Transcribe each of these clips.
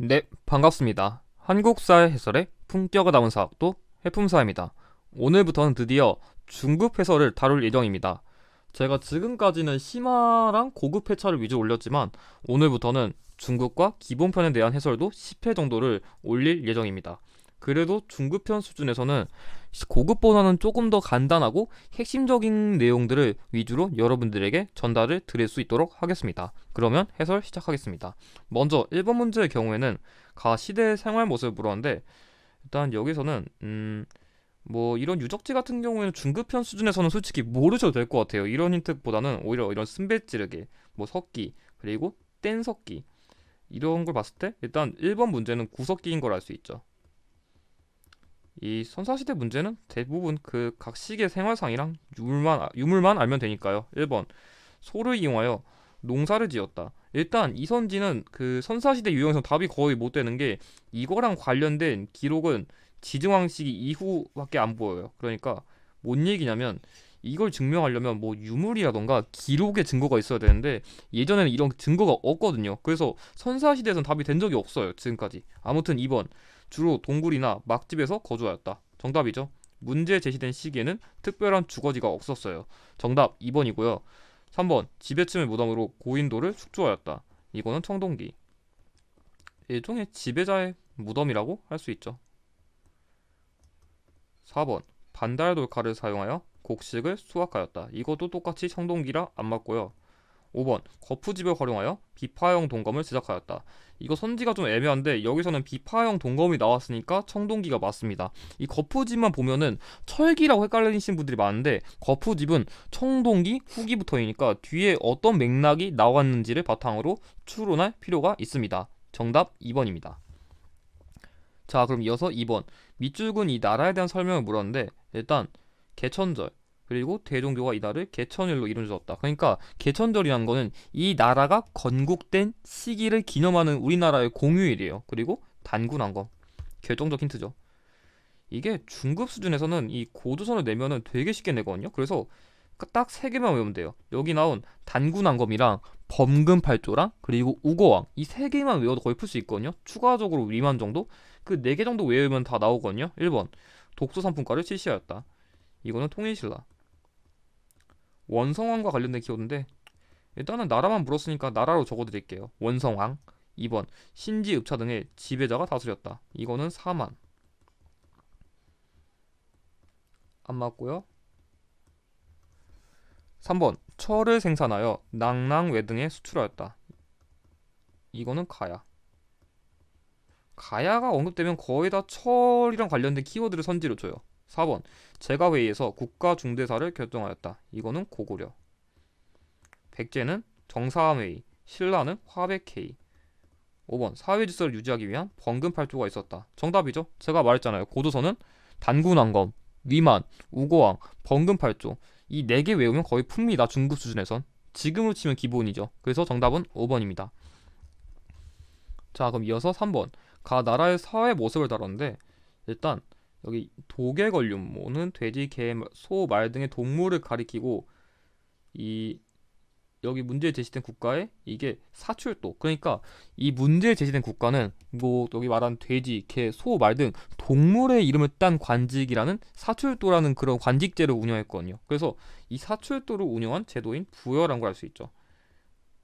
네, 반갑습니다. 한국사의 해설의 품격을 담은 사학도 해품사입니다. 오늘부터는 드디어 중급 해설을 다룰 예정입니다. 제가 지금까지는 심화랑 고급 회차를 위주로 올렸지만 오늘부터는 중급과 기본편에 대한 해설도 10회 정도를 올릴 예정입니다. 그래도 중급편 수준에서는 고급보다는 조금 더 간단하고 핵심적인 내용들을 위주로 여러분들에게 전달을 드릴 수 있도록 하겠습니다. 그러면 해설 시작하겠습니다. 먼저 1번 문제의 경우에는 가 시대의 생활 모습을 물었는데, 일단 여기서는 뭐 이런 유적지 같은 경우에는 중급편 수준에서는 솔직히 모르셔도 될 것 같아요. 이런 힌트보다는 오히려 이런 쓴배찌르기, 뭐 석기, 그리고 뗀석기 이런 걸 봤을 때 일단 1번 문제는 구석기인 걸 알 수 있죠. 이 선사시대 문제는 대부분 그 각 시기의 생활상이랑 유물만 알면 되니까요. 1번 소를 이용하여 농사를 지었다. 일단 이선지는 그 선사시대 유형에서 답이 거의 못 되는 게 이거랑 관련된 기록은 지증왕 시기 이후밖에 안 보여요. 그러니까 뭔 얘기냐면 이걸 증명하려면 뭐 유물이라던가 기록의 증거가 있어야 되는데 예전에는 이런 증거가 없거든요. 그래서 선사시대에선 답이 된 적이 없어요. 지금까지. 아무튼 2번 주로 동굴이나 막집에서 거주하였다. 정답이죠. 문제 제시된 시기에는 특별한 주거지가 없었어요. 정답 2번이고요. 3번 지배층의 무덤으로 고인돌을 축조하였다. 이거는 청동기. 일종의 지배자의 무덤이라고 할 수 있죠. 4번 반달돌칼을 사용하여 곡식을 수확하였다. 이것도 똑같이 청동기라 안 맞고요. 5번 거푸집을 활용하여 비파형 동검을 제작하였다. 이거 선지가 좀 애매한데 여기서는 비파형 동검이 나왔으니까 청동기가 맞습니다. 이 거푸집만 보면은 철기라고 헷갈리신 분들이 많은데 거푸집은 청동기 후기부터이니까 뒤에 어떤 맥락이 나왔는지를 바탕으로 추론할 필요가 있습니다. 정답 2번입니다. 자, 그럼 이어서 2번 밑줄근 이 나라에 대한 설명을 물었는데 일단 개천절 그리고 대종교가 이달을 개천일로 이루어졌다. 그러니까 개천절이라는 거는 이 나라가 건국된 시기를 기념하는 우리나라의 공휴일이에요. 그리고 단군한검 결정적 힌트죠. 이게 중급 수준에서는 이 고조선을 내면은 되게 쉽게 내거든요. 그래서 딱 세 개만 외우면 돼요. 여기 나온 단군한검이랑 범금팔조랑 그리고 우거왕 이 세 개만 외워도 거의 풀 수 있거든요. 추가적으로 위만 정도 그 네 개 정도 외우면 다 나오거든요. 1번 독소 상품가를 실시하였다. 이거는 통일신라. 원성왕과 관련된 키워드인데 일단은 나라만 물었으니까 나라로 적어드릴게요. 원성왕. 2번 신지 읍차 등의 지배자가 다스렸다. 이거는 사만. 안 맞고요. 3번 철을 생산하여 낭낭 외등에 수출하였다. 이거는 가야. 가야가 언급되면 거의 다 철이랑 관련된 키워드를 선지로 줘요. 4번 제가회의에서 국가중대사를 결정하였다. 이거는 고구려. 백제는 정사함회의, 신라는 화백회의. 5번 사회질서를 유지하기 위한 범금팔조가 있었다. 정답이죠. 제가 말했잖아요. 고조선은 단군왕검, 위만, 우고왕, 범금팔조 이 네 개 외우면 거의 풉니다. 중급 수준에선. 지금으로 치면 기본이죠. 그래서 정답은 5번입니다. 자, 그럼 이어서 3번 가 나라의 사회 모습을 다뤘는데 일단 여기 도개걸륜모는 돼지, 개, 소, 말 등의 동물을 가리키고 이 여기 문제에 제시된 국가에 이게 사출도 그러니까 이 문제에 제시된 국가는 뭐 여기 말한 돼지, 개, 소, 말 등 동물의 이름을 딴 관직이라는 사출도라는 그런 관직제를 운영했거든요. 그래서 이 사출도를 운영한 제도인 부여라는 걸 알 수 있죠.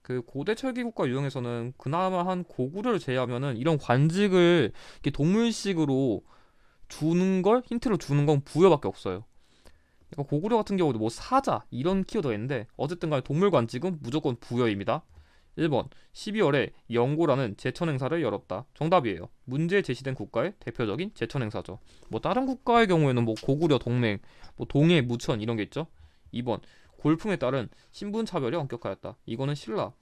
그 고대 철기 국가 유형에서는 그나마 한 고구려를 제외하면은 이런 관직을 이렇게 동물식으로 주는 걸 힌트로 주는 건 부여밖에 없어요. 그러니까 고구려 같은 경우도 뭐 사자 이런 키워드가 있는데 어쨌든 간에 동물 관직은 무조건 부여입니다. 1번 12월에 영고라는 제천 행사를 열었다. 정답이에요. 문제에 제시된 국가의 대표적인 제천 행사죠. 뭐 다른 국가의 경우에는 뭐 고구려 동맹, 뭐 동해, 무천 이런 게 있죠. 2번 골풍에 따른 신분 차별이 엄격하였다. 이거는 신라.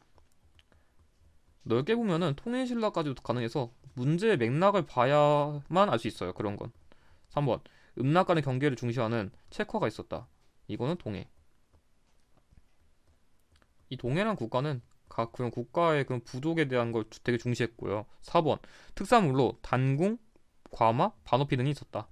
넓게 보면은 통일신라까지도 가능해서 문제의 맥락을 봐야만 알 수 있어요. 그런 건. 3번 음락 간의 경계를 중시하는 책화가 있었다. 이거는 동해. 이 동해란 국가는 각 그런 국가의 그런 부족에 대한 걸 되게 중시했고요. 4번 특산물로 단궁, 과마, 반어피 등이 있었다.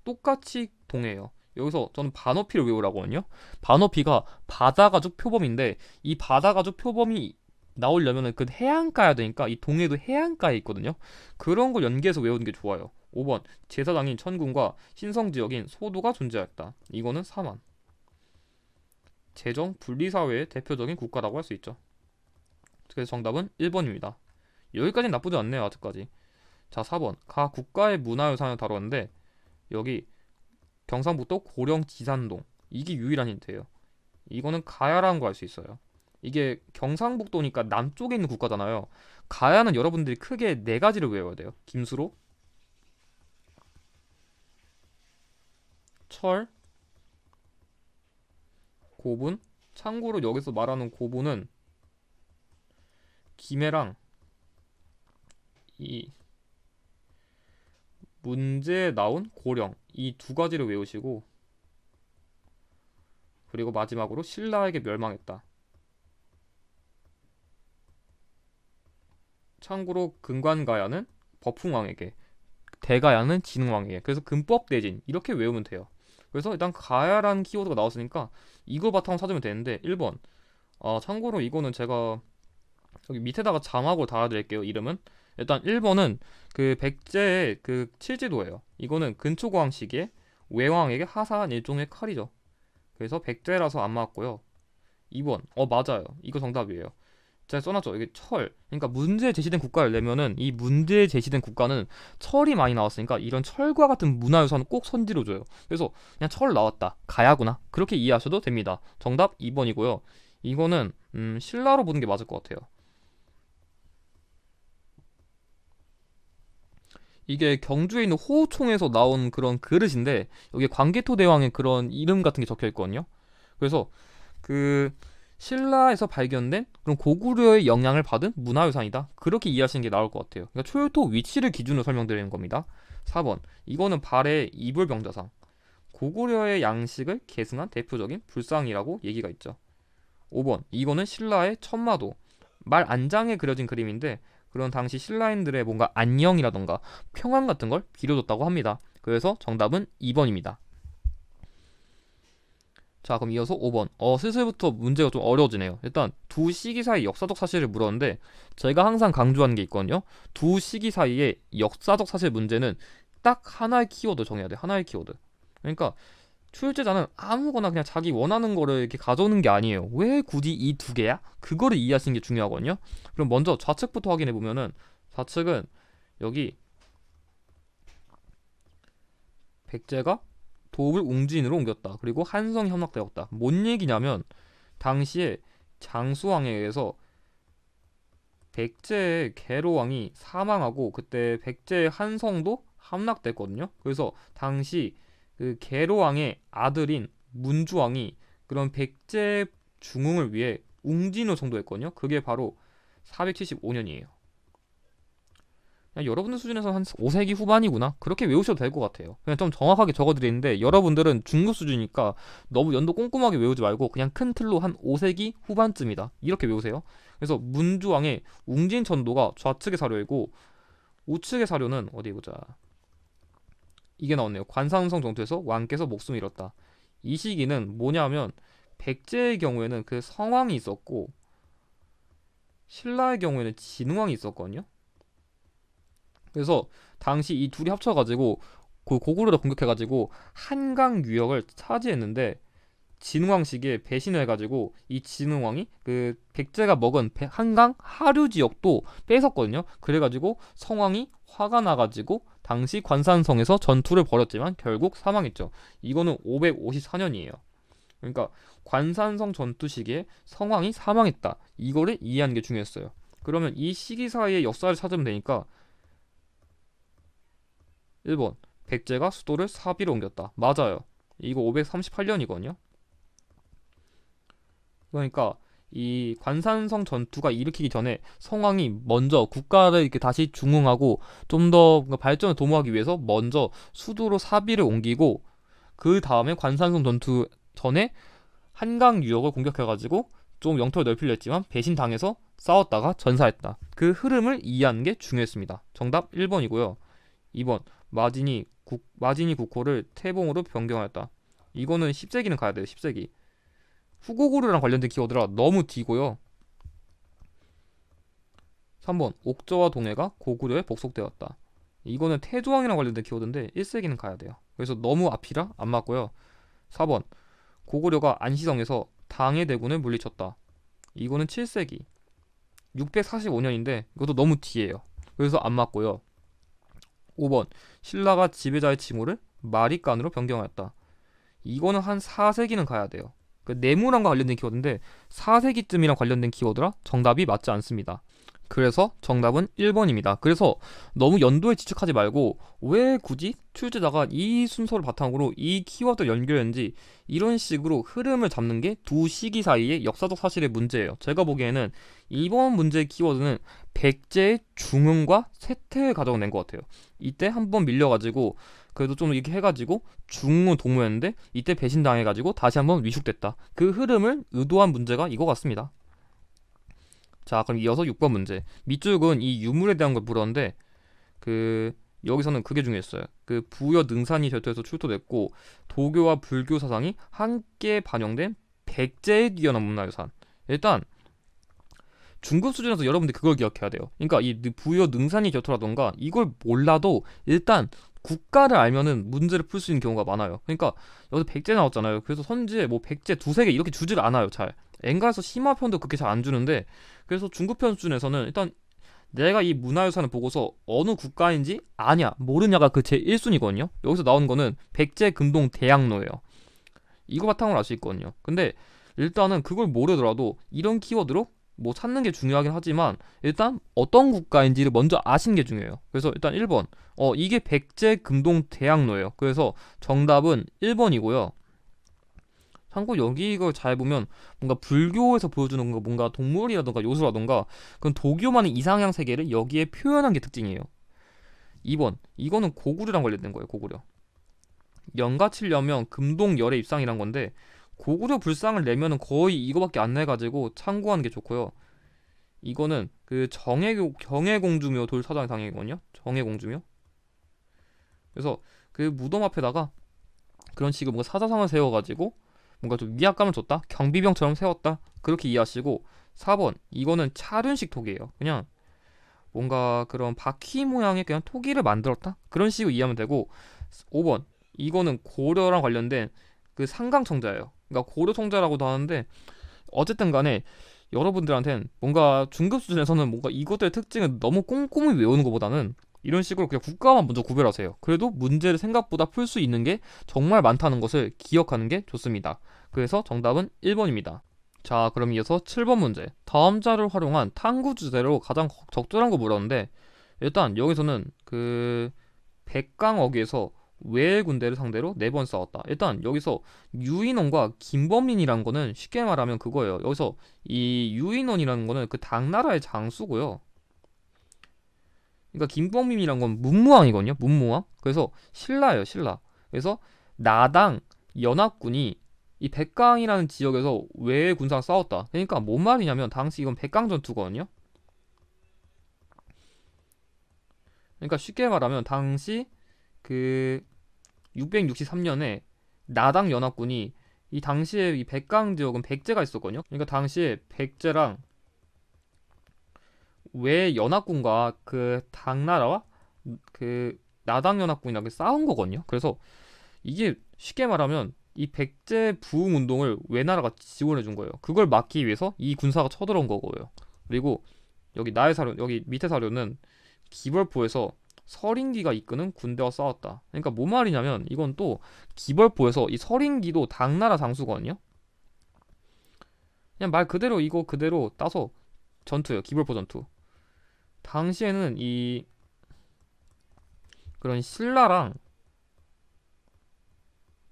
똑같이 동해예요. 여기서 저는 반어피를 외우라고 하거든요. 반어피가 바다가죽 표범인데 이 바다가죽 표범이 나오려면은 그 해안가야 되니까 이 동해도 해안가에 있거든요. 그런 걸 연계해서 외우는 게 좋아요. 5번 제사장인 천군과 신성 지역인 소도가 존재하였다. 이거는 사만. 재정 분리사회의 대표적인 국가라고 할 수 있죠. 그래서 정답은 1번입니다. 여기까지는 나쁘지 않네요. 아직까지. 자, 4번 각 국가의 문화유산을 다뤘는데 여기 경상북도 고령 지산동 이게 유일한 힌트예요. 이거는 가야라는 거 알 수 있어요. 이게 경상북도니까 남쪽에 있는 국가잖아요. 가야는 여러분들이 크게 네 가지를 외워야 돼요. 김수로, 철, 고분. 참고로 여기서 말하는 고분은 김해랑 이 문제에 나온 고령 이 두 가지를 외우시고, 그리고 마지막으로 신라에게 멸망했다. 참고로 금관가야는 법흥왕에게, 대가야는 진흥왕에게. 그래서 금법대진 이렇게 외우면 돼요. 그래서 일단 가야라는 키워드가 나왔으니까 이거 바탕으로 찾으면 되는데 1번. 참고로 이거는 제가 여기 밑에다가 자막으로 달아드릴게요. 이름은 일단 1번은 그 백제의 그 칠지도예요. 이거는 근초고왕 시기에 외왕에게 하사한 일종의 칼이죠. 그래서 백제라서 안 맞고요. 2번 맞아요. 이거 정답이에요. 제가 써놨죠. 이게 철. 그러니까 문제에 제시된 국가를 내면은 이 문제에 제시된 국가는 철이 많이 나왔으니까 이런 철과 같은 문화유산은 꼭 선지로 줘요. 그래서 그냥 철 나왔다. 가야구나. 그렇게 이해하셔도 됩니다. 정답 2번이고요. 이거는 신라로 보는 게 맞을 것 같아요. 이게 경주에 있는 호우총에서 나온 그런 그릇인데 여기에 광개토대왕의 그런 이름 같은 게 적혀 있거든요. 그래서 그 신라에서 발견된 그런 고구려의 영향을 받은 문화유산이다. 그렇게 이해하시는 게 나을 것 같아요. 그러니까 초유토 위치를 기준으로 설명드리는 겁니다. 4번 이거는 발의 이불병자상. 고구려의 양식을 계승한 대표적인 불상이라고 얘기가 있죠. 5번 이거는 신라의 천마도. 말 안장에 그려진 그림인데 그런 당시 신라인들의 뭔가 안녕이라던가 평안 같은 걸 빌어줬다고 합니다. 그래서 정답은 2번입니다. 자, 그럼 이어서 5번. 슬슬부터 문제가 좀 어려워지네요. 일단 두 시기 사이 역사적 사실을 물었는데 제가 항상 강조하는 게 있거든요. 두 시기 사이의 역사적 사실 문제는 딱 하나의 키워드 정해야 돼. 하나의 키워드. 그러니까 출제자는 아무거나 그냥 자기 원하는 거를 이렇게 가져오는 게 아니에요. 왜 굳이 이 두 개야? 그거를 이해하시는 게 중요하거든요. 그럼 먼저 좌측부터 확인해 보면은 좌측은 여기 백제가 도읍을 웅진으로 옮겼다. 그리고 한성이 함락되었다. 뭔 얘기냐면 당시에 장수왕에 의해서 백제의 계로왕이 사망하고 그때 백제의 한성도 함락됐거든요. 그래서 당시 그 계로왕의 아들인 문주왕이 그런 백제 중흥을 위해 웅진을 성도했거든요. 그게 바로 475년이에요. 여러분들 수준에서 한 5세기 후반이구나. 그렇게 외우셔도 될 것 같아요. 그냥 좀 정확하게 적어드리는데 여러분들은 중급 수준이니까 너무 연도 꼼꼼하게 외우지 말고 그냥 큰 틀로 한 5세기 후반쯤이다. 이렇게 외우세요. 그래서 문주왕의 웅진천도가 좌측의 사료이고 우측의 사료는 어디 보자. 이게 나왔네요. 관상성 전투에서 왕께서 목숨을 잃었다. 이 시기는 뭐냐면 백제의 경우에는 그 성왕이 있었고 신라의 경우에는 진흥왕이 있었거든요. 그래서 당시 이 둘이 합쳐가지고 그 고구려를 공격해가지고 한강 유역을 차지했는데 진흥왕 시기에 배신을 해가지고 이 진흥왕이 그 백제가 먹은 한강 하류 지역도 뺏었거든요. 그래가지고 성왕이 화가 나가지고 당시 관산성에서 전투를 벌였지만 결국 사망했죠. 이거는 554년이에요. 그러니까 관산성 전투 시기에 성왕이 사망했다. 이거를 이해하는 게 중요했어요. 그러면 이 시기 사이의 역사를 찾으면 되니까 1번 백제가 수도를 사비로 옮겼다. 맞아요. 이거 538년이거든요. 그러니까 이 관산성 전투가 일으키기 전에 성왕이 먼저 국가를 이렇게 다시 중흥하고 좀 더 발전을 도모하기 위해서 먼저 수도로 사비를 옮기고 그 다음에 관산성 전투 전에 한강 유역을 공격해가지고 좀 영토를 넓히려 했지만 배신당해서 싸웠다가 전사했다. 그 흐름을 이해하는 게 중요했습니다. 정답 1번이고요. 2번 마지니 국호를 태봉으로 변경하였다. 이거는 10세기는 가야 돼요. 10세기. 후고구려랑 관련된 키워드라 너무 뒤고요. 3번 옥저와 동해가 고구려에 복속되었다. 이거는 태조왕이랑 관련된 키워드인데 1세기는 가야 돼요. 그래서 너무 앞이라 안 맞고요. 4번 고구려가 안시성에서 당해대군을 물리쳤다. 이거는 7세기 645년인데 이것도 너무 뒤에요. 그래서 안 맞고요. 5번 신라가 지배자의 칭호를 마리간으로 변경하였다. 이거는 한 4세기는 가야 돼요. 그 네모난과 관련된 키워드인데 4세기쯤이랑 관련된 키워드라 정답이 맞지 않습니다. 그래서 정답은 1번입니다. 그래서 너무 연도에 집착하지 말고 왜 굳이 출제자가 이 순서를 바탕으로 이 키워드를 연결했는지 이런 식으로 흐름을 잡는 게 두 시기 사이의 역사적 사실의 문제예요. 제가 보기에는 이번 문제의 키워드는 백제의 중흥과 쇠퇴의 과정을 낸 것 같아요. 이때 한번 밀려가지고 그래도 좀 이렇게 해가지고 중흥 동무였는데 이때 배신당해가지고 다시 한번 위축됐다. 그 흐름을 의도한 문제가 이거 같습니다. 자, 그럼 이어서 6번 문제. 밑줄은 이 유물에 대한 걸 물었는데 여기서는 그게 중요했어요. 그 부여 능산이 절도에서 출토됐고 도교와 불교 사상이 함께 반영된 백제의 뛰어난 문화유산. 일단 중급 수준에서 여러분들 그걸 기억해야 돼요. 그러니까 이 부여 능산이 결토라던가 이걸 몰라도 일단 국가를 알면은 문제를 풀 수 있는 경우가 많아요. 그러니까 여기서 백제 나왔잖아요. 그래서 선지에 뭐 백제 두세 개 이렇게 주질 않아요. 잘. 엔가에서 심화편도 그렇게 잘 안 주는데 그래서 중급편 수준에서는 일단 내가 이 문화유산을 보고서 어느 국가인지 아냐 모르냐가 그 제 1순위거든요. 여기서 나오는 거는 백제 금동 대학로예요. 이거 바탕으로 알 수 있거든요. 근데 일단은 그걸 모르더라도 이런 키워드로 뭐 찾는 게 중요하긴 하지만 일단 어떤 국가인지를 먼저 아시는 게 중요해요. 그래서 일단 1번 이게 백제 금동 대학로예요. 그래서 정답은 1번이고요. 참고 여기 이걸 잘 보면 뭔가 불교에서 보여주는 거 뭔가 동물이라던가 요술라던가 그런 도교만의 이상향 세계를 여기에 표현한 게 특징이에요. 2번 이거는 고구려랑 관련된 거예요. 고구려 연가 치려면 금동열의 입상이란 건데 고구려 불상을 내면은 거의 이거밖에 안 내가지고 참고하는 게 좋고요. 이거는 그 경혜공주묘 돌사장의 당이거든요. 정혜공주묘. 그래서 그 무덤 앞에다가 그런 식으로 뭔가 사자상을 세워가지고 뭔가 좀 위압감을 줬다. 경비병처럼 세웠다. 그렇게 이해하시고 4번 이거는 차륜식 토기예요. 그냥 뭔가 그런 바퀴 모양의 그냥 토기를 만들었다. 그런 식으로 이해하면 되고 5번 이거는 고려랑 관련된 그 상강청자예요. 그러니까 고려 청자라고도 하는데 어쨌든 간에 여러분들한테는 뭔가 중급 수준에서는 뭔가 이것들의 특징을 너무 꼼꼼히 외우는 것보다는 이런 식으로 그냥 국가만 먼저 구별하세요. 그래도 문제를 생각보다 풀 수 있는 게 정말 많다는 것을 기억하는 게 좋습니다. 그래서 정답은 1번입니다. 자, 그럼 이어서 7번 문제. 다음 자를 활용한 탐구 주제로 가장 적절한 거 물었는데 일단 여기서는 그 백강어기에서 외의 군대를 상대로 4번 싸웠다. 일단 여기서 유인원과 김범민이라는 거는 쉽게 말하면 그거예요. 여기서 이 유인원이라는 거는 그 당나라의 장수고요. 그러니까 김범민이란 건 문무왕이거든요. 문무왕. 그래서 신라예요. 신라. 그래서 나당 연합군이 이 백강이라는 지역에서 외의 군사랑 싸웠다. 그러니까 뭔 말이냐면 당시 이건 백강 전투거든요. 그러니까 쉽게 말하면 당시 그 663년에 나당 연합군이 이 당시에 이 백강 지역은 백제가 있었거든요. 그러니까 당시에 백제랑 외 연합군과 그 당나라와 그 나당 연합군이랑 싸운 거거든요. 그래서 이게 쉽게 말하면 이 백제 부흥 운동을 외나라가 지원해 준 거예요. 그걸 막기 위해서 이 군사가 쳐들어온 거고요. 그리고 여기 나의 사료 여기 밑에 사료는 기벌포에서 서린기가 이끄는 군대와 싸웠다. 그러니까 뭔 말이냐면 이건 또 기벌포에서 이 서린기도 당나라 장수거든요. 그냥 말 그대로 이거 그대로 따서 전투예요. 기벌포 전투. 당시에는 이 그런 신라랑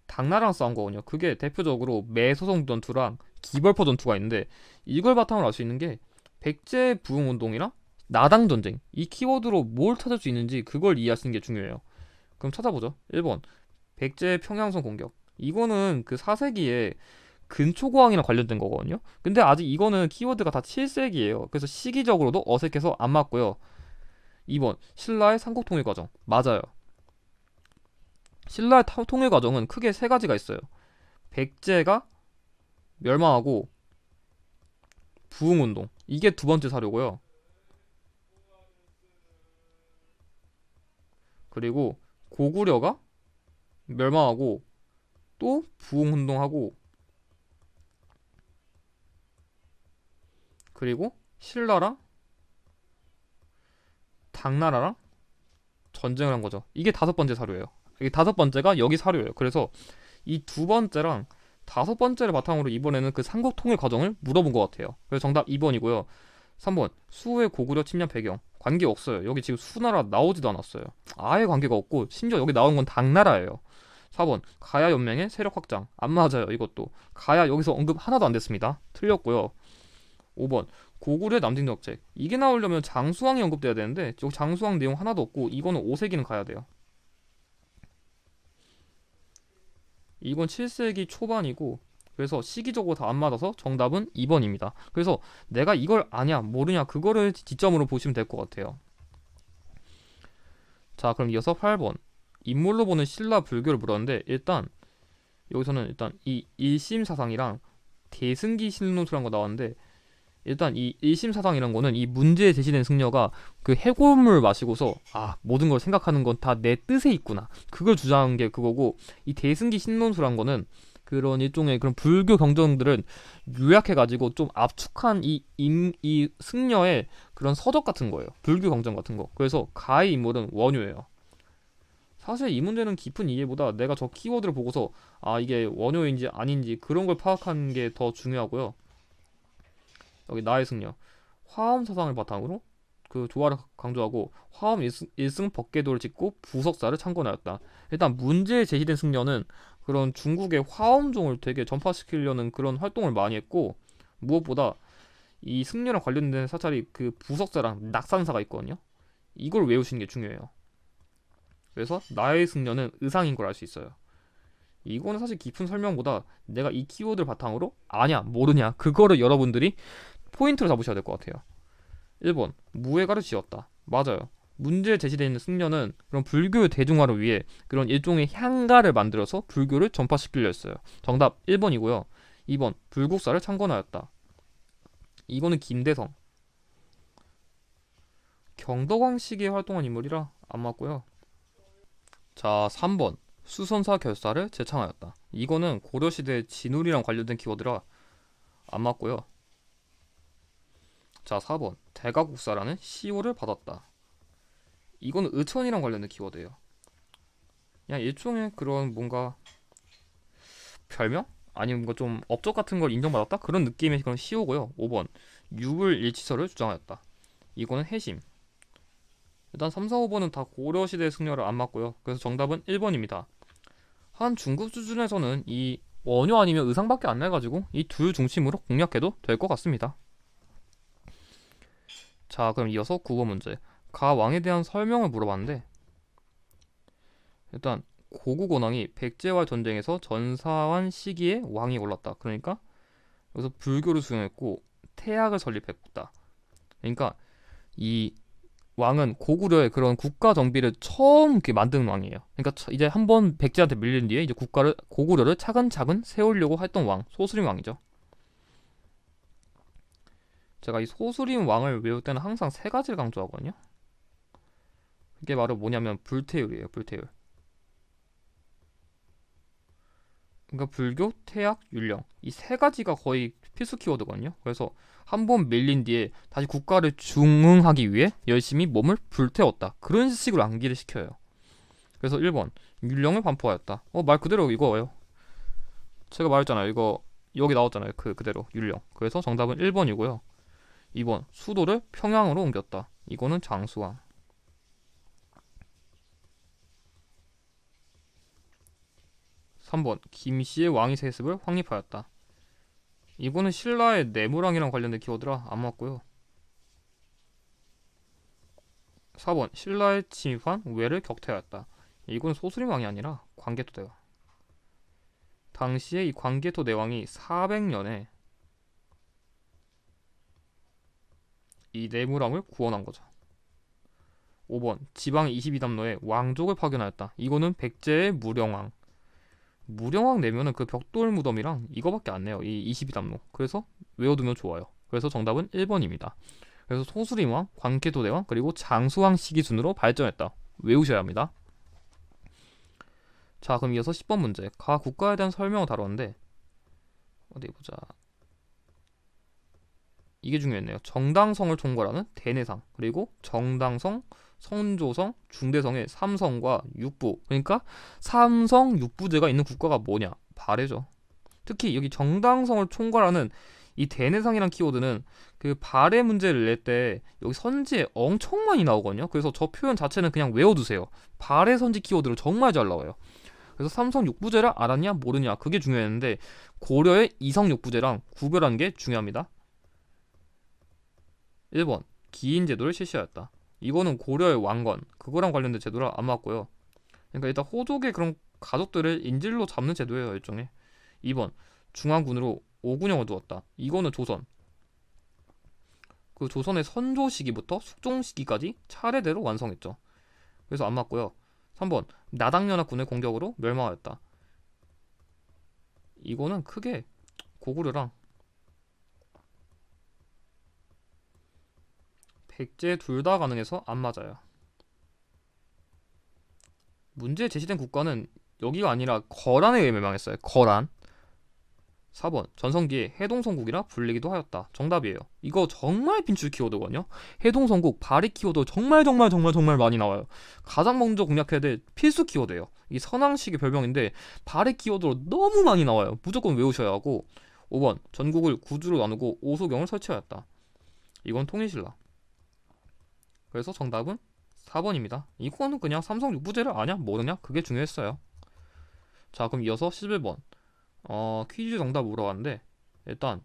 당나라랑 싸운 거거든요. 그게 대표적으로 매소송 전투랑 기벌포 전투가 있는데 이걸 바탕으로 알 수 있는 게 백제 부흥 운동이랑 나당 전쟁 이 키워드로 뭘 찾을 수 있는지 그걸 이해하시는 게 중요해요. 그럼 찾아보죠. 1번 백제 평양성 공격. 이거는 그 4세기에 근초고왕이랑 관련된 거거든요. 근데 아직 이거는 키워드가 다 7세기예요. 그래서 시기적으로도 어색해서 안 맞고요. 2번 신라의 삼국통일 과정. 맞아요. 신라의 통일 과정은 크게 세 가지가 있어요. 백제가 멸망하고 부흥운동. 이게 두 번째 사료고요. 그리고 고구려가 멸망하고 또 부흥운동하고 그리고 신라랑 당나라랑 전쟁을 한 거죠. 이게 다섯 번째 사료예요. 이게 다섯 번째가 여기 사료예요. 그래서 이 두 번째랑 다섯 번째를 바탕으로 이번에는 그 삼국 통일 과정을 물어본 것 같아요. 그래서 정답 2번이고요. 3번 수후의 고구려 침략 배경 관계 없어요. 여기 지금 수나라 나오지도 않았어요. 아예 관계가 없고 심지어 여기 나온 건 당나라예요. 4번 가야 연맹의 세력 확장 안 맞아요. 이것도 가야 여기서 언급 하나도 안 됐습니다. 틀렸고요. 5번 고구려의 남진 정책 이게 나오려면 장수왕이 언급돼야 되는데 여기 장수왕 내용 하나도 없고 이거는 5세기는 가야 돼요. 이건 7세기 초반이고 그래서 시기적으로 다 안 맞아서 정답은 2번입니다. 그래서 내가 이걸 아냐 모르냐 그거를 지점으로 보시면 될 것 같아요. 자 그럼 이어서 8번 인물로 보는 신라 불교를 물었는데 일단 여기서는 일단 이 일심사상이랑 대승기 신론수라는 거 나왔는데 일단 이 일심사상이란 거는 이 문제에 제시된 승려가 그 해골물 마시고서 모든 걸 생각하는 건 다 내 뜻에 있구나 그걸 주장한 게 그거고 이 대승기 신론수란 거는 그런 일종의 그런 불교 경전들은 요약해가지고 좀 압축한 이 승려의 그런 서적 같은 거예요. 불교 경전 같은 거. 그래서 가의 인물은 원효예요. 사실 이 문제는 깊은 이해보다 내가 저 키워드를 보고서 이게 원효인지 아닌지 그런 걸 파악하는 게 더 중요하고요. 여기 나의 승려 화엄 사상을 바탕으로 그 조화를 강조하고 화엄 일승 법계도를 짓고 부석사를 창건하였다. 일단 문제에 제시된 승려는 그런 중국의 화엄종을 되게 전파시키려는 그런 활동을 많이 했고 무엇보다 이 승려랑 관련된 사찰이 그 부석사랑 낙산사가 있거든요. 이걸 외우시는 게 중요해요. 그래서 나의 승려는 의상인 걸 알 수 있어요. 이거는 사실 깊은 설명보다 내가 이 키워드를 바탕으로 아냐 모르냐 그거를 여러분들이 포인트로 잡으셔야 될 것 같아요. 1번 무예가를 지었다. 맞아요. 문제에 제시되어 있는 승려는 그런 불교의 대중화를 위해 그런 일종의 향가를 만들어서 불교를 전파시키려 했어요. 정답 1번이고요. 2번 불국사를 창건하였다. 이거는 김대성 경덕왕 시기에 활동한 인물이라 안 맞고요. 자 3번 수선사 결사를 재창하였다. 이거는 고려시대 진울이랑 관련된 키워드라 안 맞고요. 자 4번 대가국사라는 시호를 받았다. 이거는 의천이랑 관련된 키워드예요. 그냥 일종의 그런 뭔가 별명? 아니면 뭔가 좀 업적 같은 걸 인정받았다? 그런 느낌의 그런 시호고요. 5번 유불일치설을 주장하였다. 이거는 해심. 일단 3, 4, 5번은 다 고려시대 승려를 안 맞고요. 그래서 정답은 1번입니다. 한 중급 수준에서는 이 원효 아니면 의상밖에 안 나가지고 이 둘 중심으로 공략해도 될 것 같습니다. 자 그럼 이어서 9번 문제 가 왕에 대한 설명을 물어봤는데 일단 고국 원왕이 백제와의 전쟁에서 전사한 시기에 왕이 올랐다. 그러니까 여기서 불교를 수용했고 태학을 설립했다. 그러니까 이 왕은 고구려의 그런 국가 정비를 처음 이렇게 만드는 왕이에요. 그러니까 이제 한번 백제한테 밀린 뒤에 이제 고구려를 차근차근 세우려고 했던 왕, 소수림 왕이죠. 제가 이 소수림 왕을 외울 때는 항상 세 가지를 강조하거든요. 그게 바로 뭐냐면 불태율이에요. 불태율. 그러니까 불교, 태학, 율령 이 세 가지가 거의 필수 키워드거든요. 그래서 한 번 밀린 뒤에 다시 국가를 중흥하기 위해 열심히 몸을 불태웠다. 그런 식으로 암기를 시켜요. 그래서 1번 율령을 반포하였다. 말 그대로 이거예요. 제가 말했잖아요. 이거 여기 나왔잖아요. 그대로 율령. 그래서 정답은 1번이고요. 2번 수도를 평양으로 옮겼다. 이거는 장수왕. 3번 김씨의 왕위 세습을 확립하였다. 이거는 신라의 내무랑이랑 관련된 키워드라 안 맞고요. 4번 신라에 침입한 외를 격퇴하였다. 이건 소수림 왕이 아니라 광개토 대왕. 당시에 이 광개토 대왕이 400년에 이 내무랑을 구원한 거죠. 5번 지방 22담로에 왕족을 파견하였다. 이거는 백제의 무령왕. 무령왕 내면은 그 벽돌 무덤이랑 이거밖에 안 내요. 이 22담로. 그래서 외워두면 좋아요. 그래서 정답은 1번입니다. 그래서 소수림왕, 광개토대왕, 그리고 장수왕 시기 순으로 발전했다. 외우셔야 합니다. 자, 그럼 이어서 10번 문제. 가 국가에 대한 설명을 다뤘는데 어디 보자. 이게 중요했네요. 정당성을 총괄하는 대내상, 그리고 정당성, 선조성, 중대성의 삼성과 육부. 그러니까 삼성 육부제가 있는 국가가 뭐냐? 발해죠. 특히 여기 정당성을 총괄하는 이 대내상이란 키워드는 그 발해 문제를 낼 때 여기 선지에 엄청 많이 나오거든요. 그래서 저 표현 자체는 그냥 외워두세요. 발해 선지 키워드로 정말 잘 나와요. 그래서 삼성 육부제를 알았냐 모르냐 그게 중요했는데 고려의 이성 육부제랑 구별하는 게 중요합니다. 1번 기인 제도를 실시하였다. 이거는 고려의 왕건 그거랑 관련된 제도라 안 맞고요. 그러니까 일단 호족의 그런 가족들을 인질로 잡는 제도예요, 일종의. 2번 중앙군으로 오군영을 두었다. 이거는 조선. 그 조선의 선조 시기부터 숙종 시기까지 차례대로 완성했죠. 그래서 안 맞고요. 3번 나당연합군의 공격으로 멸망하였다. 이거는 크게 고구려랑 백제 둘 다 가능해서 안 맞아요. 문제 제시된 국가는 여기가 아니라 거란에 의해 멸망했어요. 거란. 4번 전성기에 해동성국이라 불리기도 하였다. 정답이에요. 이거 정말 빈출 키워드거든요. 해동성국 발휘 키워드 정말 정말 정말 정말 많이 나와요. 가장 먼저 공략해야 될 필수 키워드예요. 이 선왕식의 별명인데 발휘 키워드로 너무 많이 나와요. 무조건 외우셔야 하고. 5번 전국을 구주로 나누고 오소경을 설치하였다. 이건 통일신라. 그래서 정답은 4번입니다. 이거는 그냥 삼성 육부제를 아냐 모르냐 그게 중요했어요. 자, 그럼 이어서 11번 퀴즈 정답 물어봤는데 일단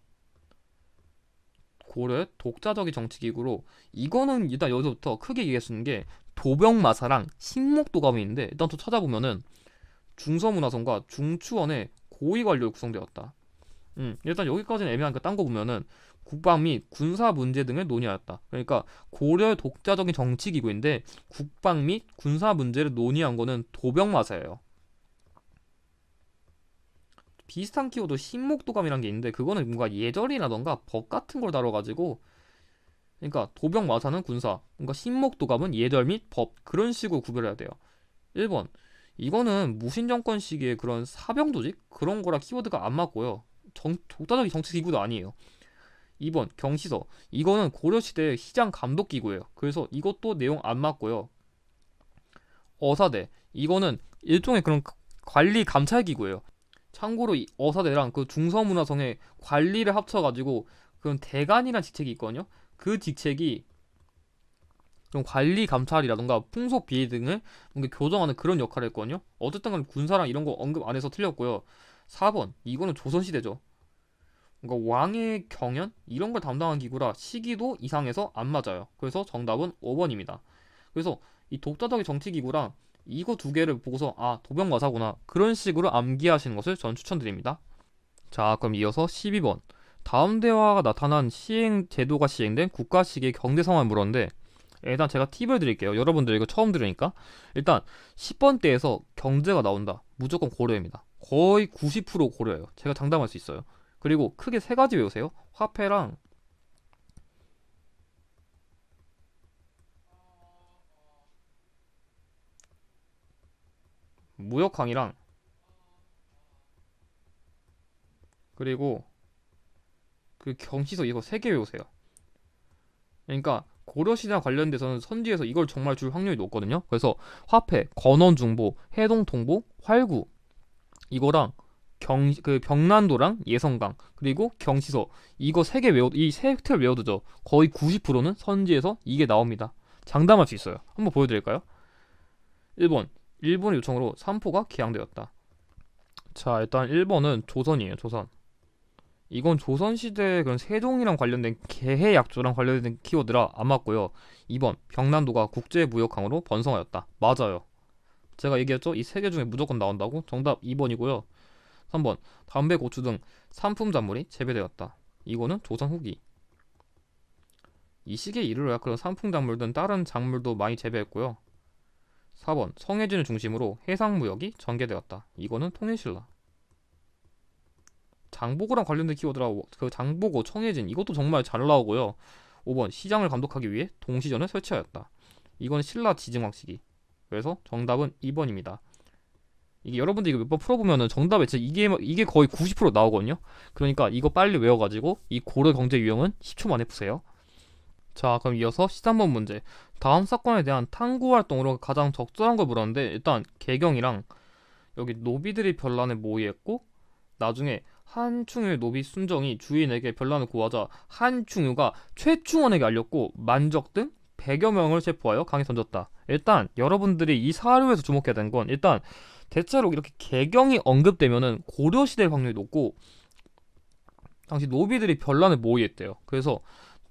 고려의 독자적인 정치기구로 이거는 일단 여기서부터 크게 얘기할 수 있는 게 도병마사랑 신목도감이 있는데 일단 또 찾아보면은 중서문화선과 중추원의 고위 관료로 구성되었다. 일단 여기까지는 애매하니까 딴 거 보면은 국방 및 군사 문제 등을 논의하였다. 그러니까 고려의 독자적인 정치기구인데 국방 및 군사 문제를 논의한 거는 도병마사예요. 비슷한 키워드 신목도감이란 게 있는데 그거는 뭔가 예절이라던가 법 같은 걸 다뤄가지고 그러니까 도병마사는 군사, 그러니까 신목도감은 예절 및 법 그런 식으로 구별해야 돼요. 1번 이거는 무신정권 시기의 그런 사병조직 그런 거라 키워드가 안 맞고요. 독자적인 정치기구도 아니에요. 2번 경시서 이거는 고려시대 시장 감독기구예요. 그래서 이것도 내용 안 맞고요. 어사대 이거는 일종의 그런 관리 감찰기구예요. 참고로 이 어사대랑 그 중서문화성의 관리를 합쳐가지고 그런 대관이라는 직책이 있거든요. 그 직책이 좀 관리 감찰이라던가 풍속 비리 등을 뭔가 교정하는 그런 역할을 했거든요. 어쨌든 간 군사랑 이런 거 언급 안 해서 틀렸고요. 4번 이거는 조선시대죠. 그러니까 왕의 경연 이런 걸 담당한 기구라 시기도 이상해서 안 맞아요. 그래서 정답은 5번입니다. 그래서 이 독자적인 정치기구랑 이거 두 개를 보고서 아 도병마사구나 그런 식으로 암기하시는 것을 전 추천드립니다. 자, 그럼 이어서 12번 다음 대화가 나타난 시행 제도가 시행된 국가 시기의 경제 상황을 물었는데 일단 제가 팁을 드릴게요. 여러분들 이거 처음 들으니까 일단 10번대에서 경제가 나온다. 무조건 고려입니다. 거의 90% 고려예요. 제가 장담할 수 있어요. 그리고 크게 세 가지 외우세요. 화폐랑 무역항이랑 그리고 그 경시서 이거 세 개 외우세요. 그러니까 고려시대와 관련돼서는 선지에서 이걸 정말 줄 확률이 높거든요. 그래서 화폐, 건원중보, 해동통보, 활구 이거랑 그 병난도랑 예성강 그리고 경시서 이거 세 개 이 세 틀 외워두죠. 거의 90%는 선지에서 이게 나옵니다. 장담할 수 있어요. 한번 보여드릴까요? 1번 일본의 요청으로 삼포가 개항되었다. 자, 일단 1번은 조선이에요. 조선. 이건 조선시대 그런 세종이랑 관련된 계해약조랑 관련된 키워드라 안 맞고요. 2번 병난도가 국제무역항으로 번성하였다. 맞아요. 제가 얘기했죠? 이 세 개 중에 무조건 나온다고? 정답 2번이고요. 3번 담배, 고추 등 산품 작물이 재배되었다. 이거는 조선 후기. 이 시기에 이르러야 그런 산품 작물 등 다른 작물도 많이 재배했고요. 4번 성해진을 중심으로 해상무역이 전개되었다. 이거는 통일신라. 장보고랑 관련된 키워드라 그 장보고, 청해진 이것도 정말 잘 나오고요. 5번 시장을 감독하기 위해 동시전을 설치하였다. 이건 신라 지증왕 시기. 그래서 정답은 2번입니다. 이게 여러분들 이거 몇 번 풀어보면은 정답에 진짜 이게 거의 90% 나오거든요. 그러니까 이거 빨리 외워가지고 이 고려 경제 유형은 10초 만에 푸세요. 자, 그럼 이어서 13번 문제. 다음 사건에 대한 탐구 활동으로 가장 적절한 걸 물었는데, 일단 개경이랑 여기 노비들이 별난에 모의했고, 나중에 한충유의 노비 순정이 주인에게 별난을 구하자 한충유가 최충원에게 알렸고, 만적 등 100여 명을 체포하여 강에 던졌다. 일단 여러분들이 이 사료에서 주목해야 되는 건, 일단 대체로 이렇게 개경이 언급되면은 고려시대 확률이 높고, 당시 노비들이 별난을 모의했대요. 그래서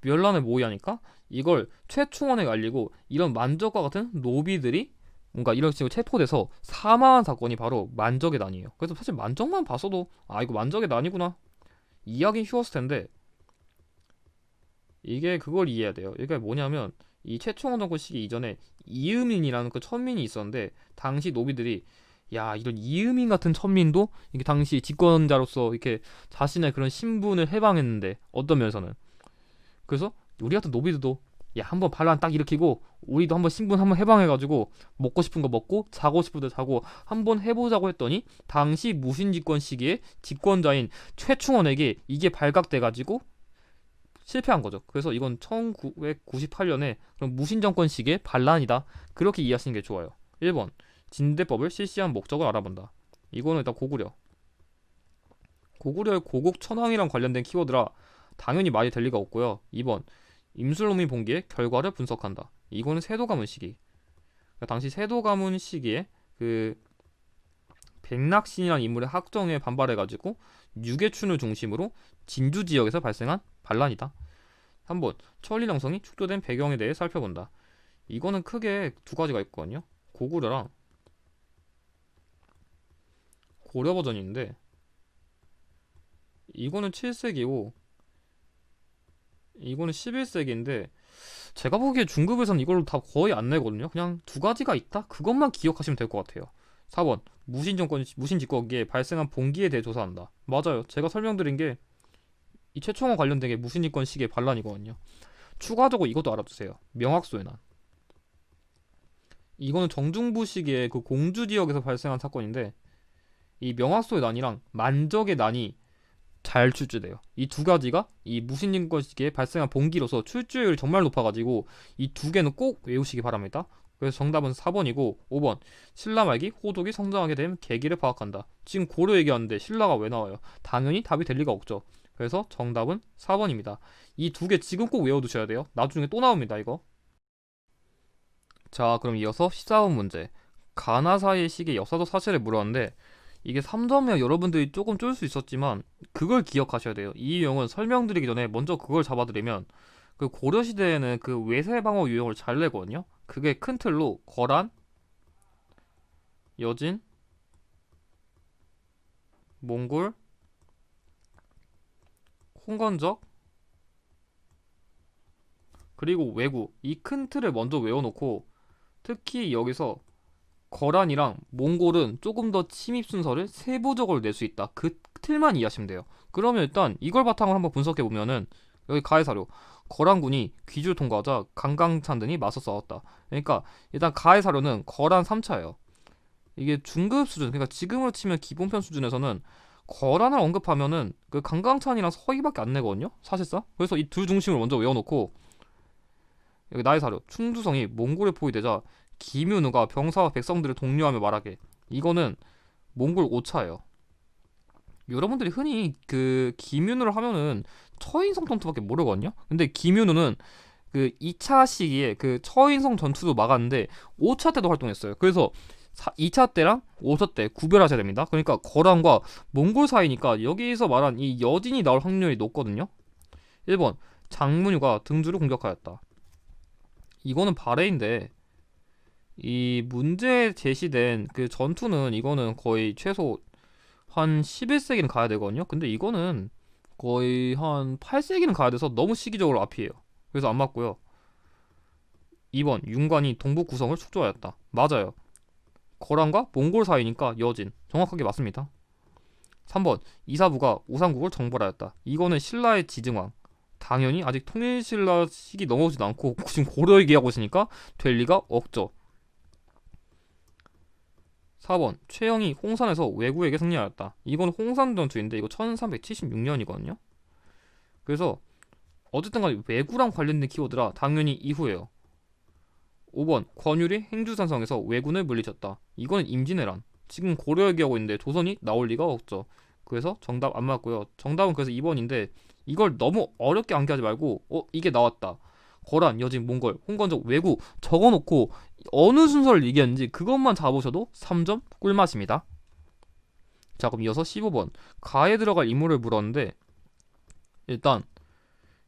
별난을 모의하니까 이걸 최충원에게 알리고, 이런 만적과 같은 노비들이 뭔가 이런 식으로 체포돼서 사망한 사건이 바로 만적의 난이에요. 그래서 사실 만적만 봤어도 아, 이거 만적의 난이구나 이해하기 쉬웠을 텐데, 이게 그걸 이해해야 돼요. 이게 뭐냐면 이 최충원 정권 시기 이전에 이음인이라는 그 천민이 있었는데, 당시 노비들이 야, 이런 이음인 같은 천민도 이게 당시 집권자로서 이렇게 자신의 그런 신분을 해방했는데, 어떤 면에서는 그래서 우리 같은 노비들도 야, 한번 반란 딱 일으키고 우리도 한번 신분 한번 해방해가지고 먹고 싶은 거 먹고 자고 싶은 데 자고 한번 해보자고 했더니, 당시 무신집권 시기에 집권자인 최충원에게 이게 발각돼가지고 실패한 거죠. 그래서 이건 1998년에 그럼 무신정권 시기의 반란이다, 그렇게 이해하시는 게 좋아요. 1번 진대법을 실시한 목적을 알아본다. 이거는 일단 고구려의 고국 천황이랑 관련된 키워드라 당연히 말이 될 리가 없고요. 2번 임술롬이 본기의 결과를 분석한다. 이거는 세도 가문 시기. 그러니까 당시 세도 가문 시기에 그 백낙신이라는 인물의 학정에 반발해가지고 유계춘을 중심으로 진주 지역에서 발생한 반란이다. 3번 천리lang성이 축조된 배경에 대해 살펴본다. 이거는 크게 두 가지가 있거든요. 고구려랑 고려 버전인데, 이거는 7세기고 이거는 11세기인데, 제가 보기에 중급에서는 이걸로 다 거의 안 내거든요. 그냥 두 가지가 있다? 그것만 기억하시면 될 것 같아요. 4번 무신집권기에 발생한 봉기에 대해 조사한다. 맞아요. 제가 설명드린 게 이 최충원 관련된 게 무신집권 시기의 반란이거든요. 추가적으로 이것도 알아두세요. 명학소의 난. 이거는 정중부 시기에 그 공주 지역에서 발생한 사건인데, 이 명학소의 난이랑 만적의 난이 잘 출제돼요. 이 두 가지가 이 무신인권 시기에 발생한 봉기로서 출제율이 정말 높아가지고 이 두 개는 꼭 외우시기 바랍니다. 그래서 정답은 4번이고, 5번 신라 말기 호족이 성장하게 된 계기를 파악한다. 지금 고려 얘기하는데 신라가 왜 나와요? 당연히 답이 될 리가 없죠. 그래서 정답은 4번입니다. 이 두 개 지금 꼭 외워두셔야 돼요. 나중에 또 나옵니다, 이거. 자, 그럼 이어서 14번 문제. 가나사의 시기 역사적 사실을 물었는데, 이게 3점이야 여러분들이 조금 쫄 수 있었지만 그걸 기억하셔야 돼요. 이 유형은 설명드리기 전에 먼저 그걸 잡아드리면, 그 고려시대에는 그 외세방어 유형을 잘 내거든요. 그게 큰 틀로 거란, 여진, 몽골, 홍건적, 그리고 왜구, 이 큰 틀을 먼저 외워놓고, 특히 여기서 거란이랑 몽골은 조금 더 침입 순서를 세부적으로 낼 수 있다, 그 틀만 이해하시면 돼요. 그러면 일단 이걸 바탕으로 한번 분석해 보면은, 여기 가해 사료 거란군이 귀주를 통과하자 강강찬 등이 맞서 싸웠다. 그러니까 일단 가해 사료는 거란 3차예요. 이게 중급 수준, 그러니까 지금으로 치면 기본편 수준에서는 거란을 언급하면은 그 강강찬이랑 서희밖에 안 내거든요, 사실상. 그래서 이 둘 중심을 먼저 외워놓고, 여기 나의 사료 충주성이 몽골에 포위되자 김윤우가 병사와 백성들을 독려하며 말하게. 이거는 몽골 5차예요. 여러분들이 흔히 그 김윤우를 하면은 처인성 전투밖에 모르거든요. 근데 김윤우는 그 2차 시기에 그 처인성 전투도 막았는데 5차 때도 활동했어요. 그래서 2차 때랑 5차 때 구별하셔야 됩니다. 그러니까 거란과 몽골 사이니까 여기서 말한 이 여진이 나올 확률이 높거든요. 1번 장문유가 등주를 공격하였다. 이거는 발해인데, 이 문제에 제시된 그 전투는 이거는 거의 최소 한 11세기는 가야 되거든요. 근데 이거는 거의 한 8세기는 가야 돼서 너무 시기적으로 앞이에요. 그래서 안 맞고요. 2번 윤관이 동북 구성을 축조하였다. 맞아요. 거란과 몽골 사이니까 여진. 정확하게 맞습니다. 3번 이사부가 우상국을 정벌하였다. 이거는 신라의 지증왕. 당연히 아직 통일신라 시기 넘어오지도 않고 지금 고려 얘기하고 있으니까 될 리가 없죠. 4번 최영이 홍산에서 왜구에게 승리하였다. 이건 홍산 전투인데 이거 1376년이거든요. 그래서 어쨌든 간에 왜구랑 관련된 키워드라 당연히 이후예요. 5번 권율이 행주산성에서 왜군을 물리쳤다. 이거는 임진왜란. 지금 고려 얘기하고 있는데 조선이 나올 리가 없죠. 그래서 정답 안 맞고요. 정답은 그래서 2번인데 이걸 너무 어렵게 암기하지 말고 이게 나왔다. 거란, 여진, 몽골, 홍건적, 왜구 적어놓고 어느 순서를 얘기했는지 그것만 잡으셔도 3점 꿀맛입니다. 자, 그럼 이어서 15번 가에 들어갈 인물을 물었는데 일단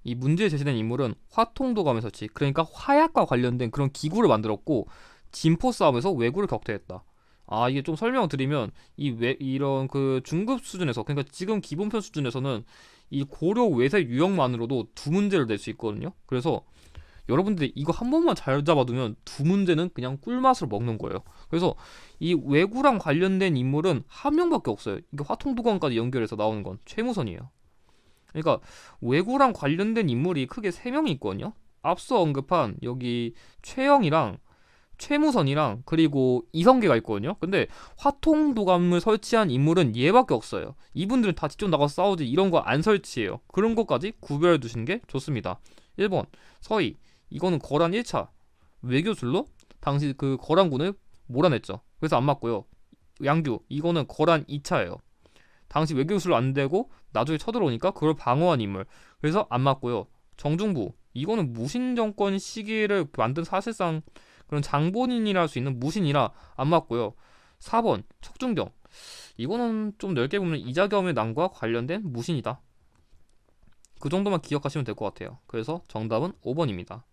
이 문제에 제시된 인물은 화통도감의 설치, 그러니까 화약과 관련된 그런 기구를 만들었고 진포 싸움에서 왜구를 격퇴했다. 아, 이게 좀 설명드리면 이런 그 중급 수준에서, 그러니까 지금 기본편 수준에서는 이 고려 외세 유형만으로도 두 문제를 낼 수 있거든요. 그래서 여러분들이 이거 한 번만 잘 잡아두면 두 문제는 그냥 꿀맛으로 먹는 거예요. 그래서 이 왜구랑 관련된 인물은 한 명밖에 없어요. 이게 화통도감까지 연결해서 나오는 건 최무선이에요. 그러니까 왜구랑 관련된 인물이 크게 세 명이 있거든요. 앞서 언급한 여기 최영이랑 최무선이랑 그리고 이성계가 있거든요. 근데 화통도감을 설치한 인물은 얘밖에 없어요. 이분들은 다 직접 나가서 싸우지 이런 거 안 설치해요. 그런 것까지 구별해 두시는 게 좋습니다. 1번 서희, 이거는 거란 1차 외교술로 당시 그 거란군을 몰아냈죠. 그래서 안 맞고요. 양규, 이거는 거란 2차예요. 당시 외교술로 안 되고 나중에 쳐들어오니까 그걸 방어한 인물. 그래서 안 맞고요. 정중부, 이거는 무신 정권 시기를 만든 사실상 그런 장본인이라 할 수 있는 무신이라 안 맞고요. 4번 척준경, 이거는 좀 넓게 보면 이자겸의 난과 관련된 무신이다. 그 정도만 기억하시면 될 것 같아요. 그래서 정답은 5번입니다.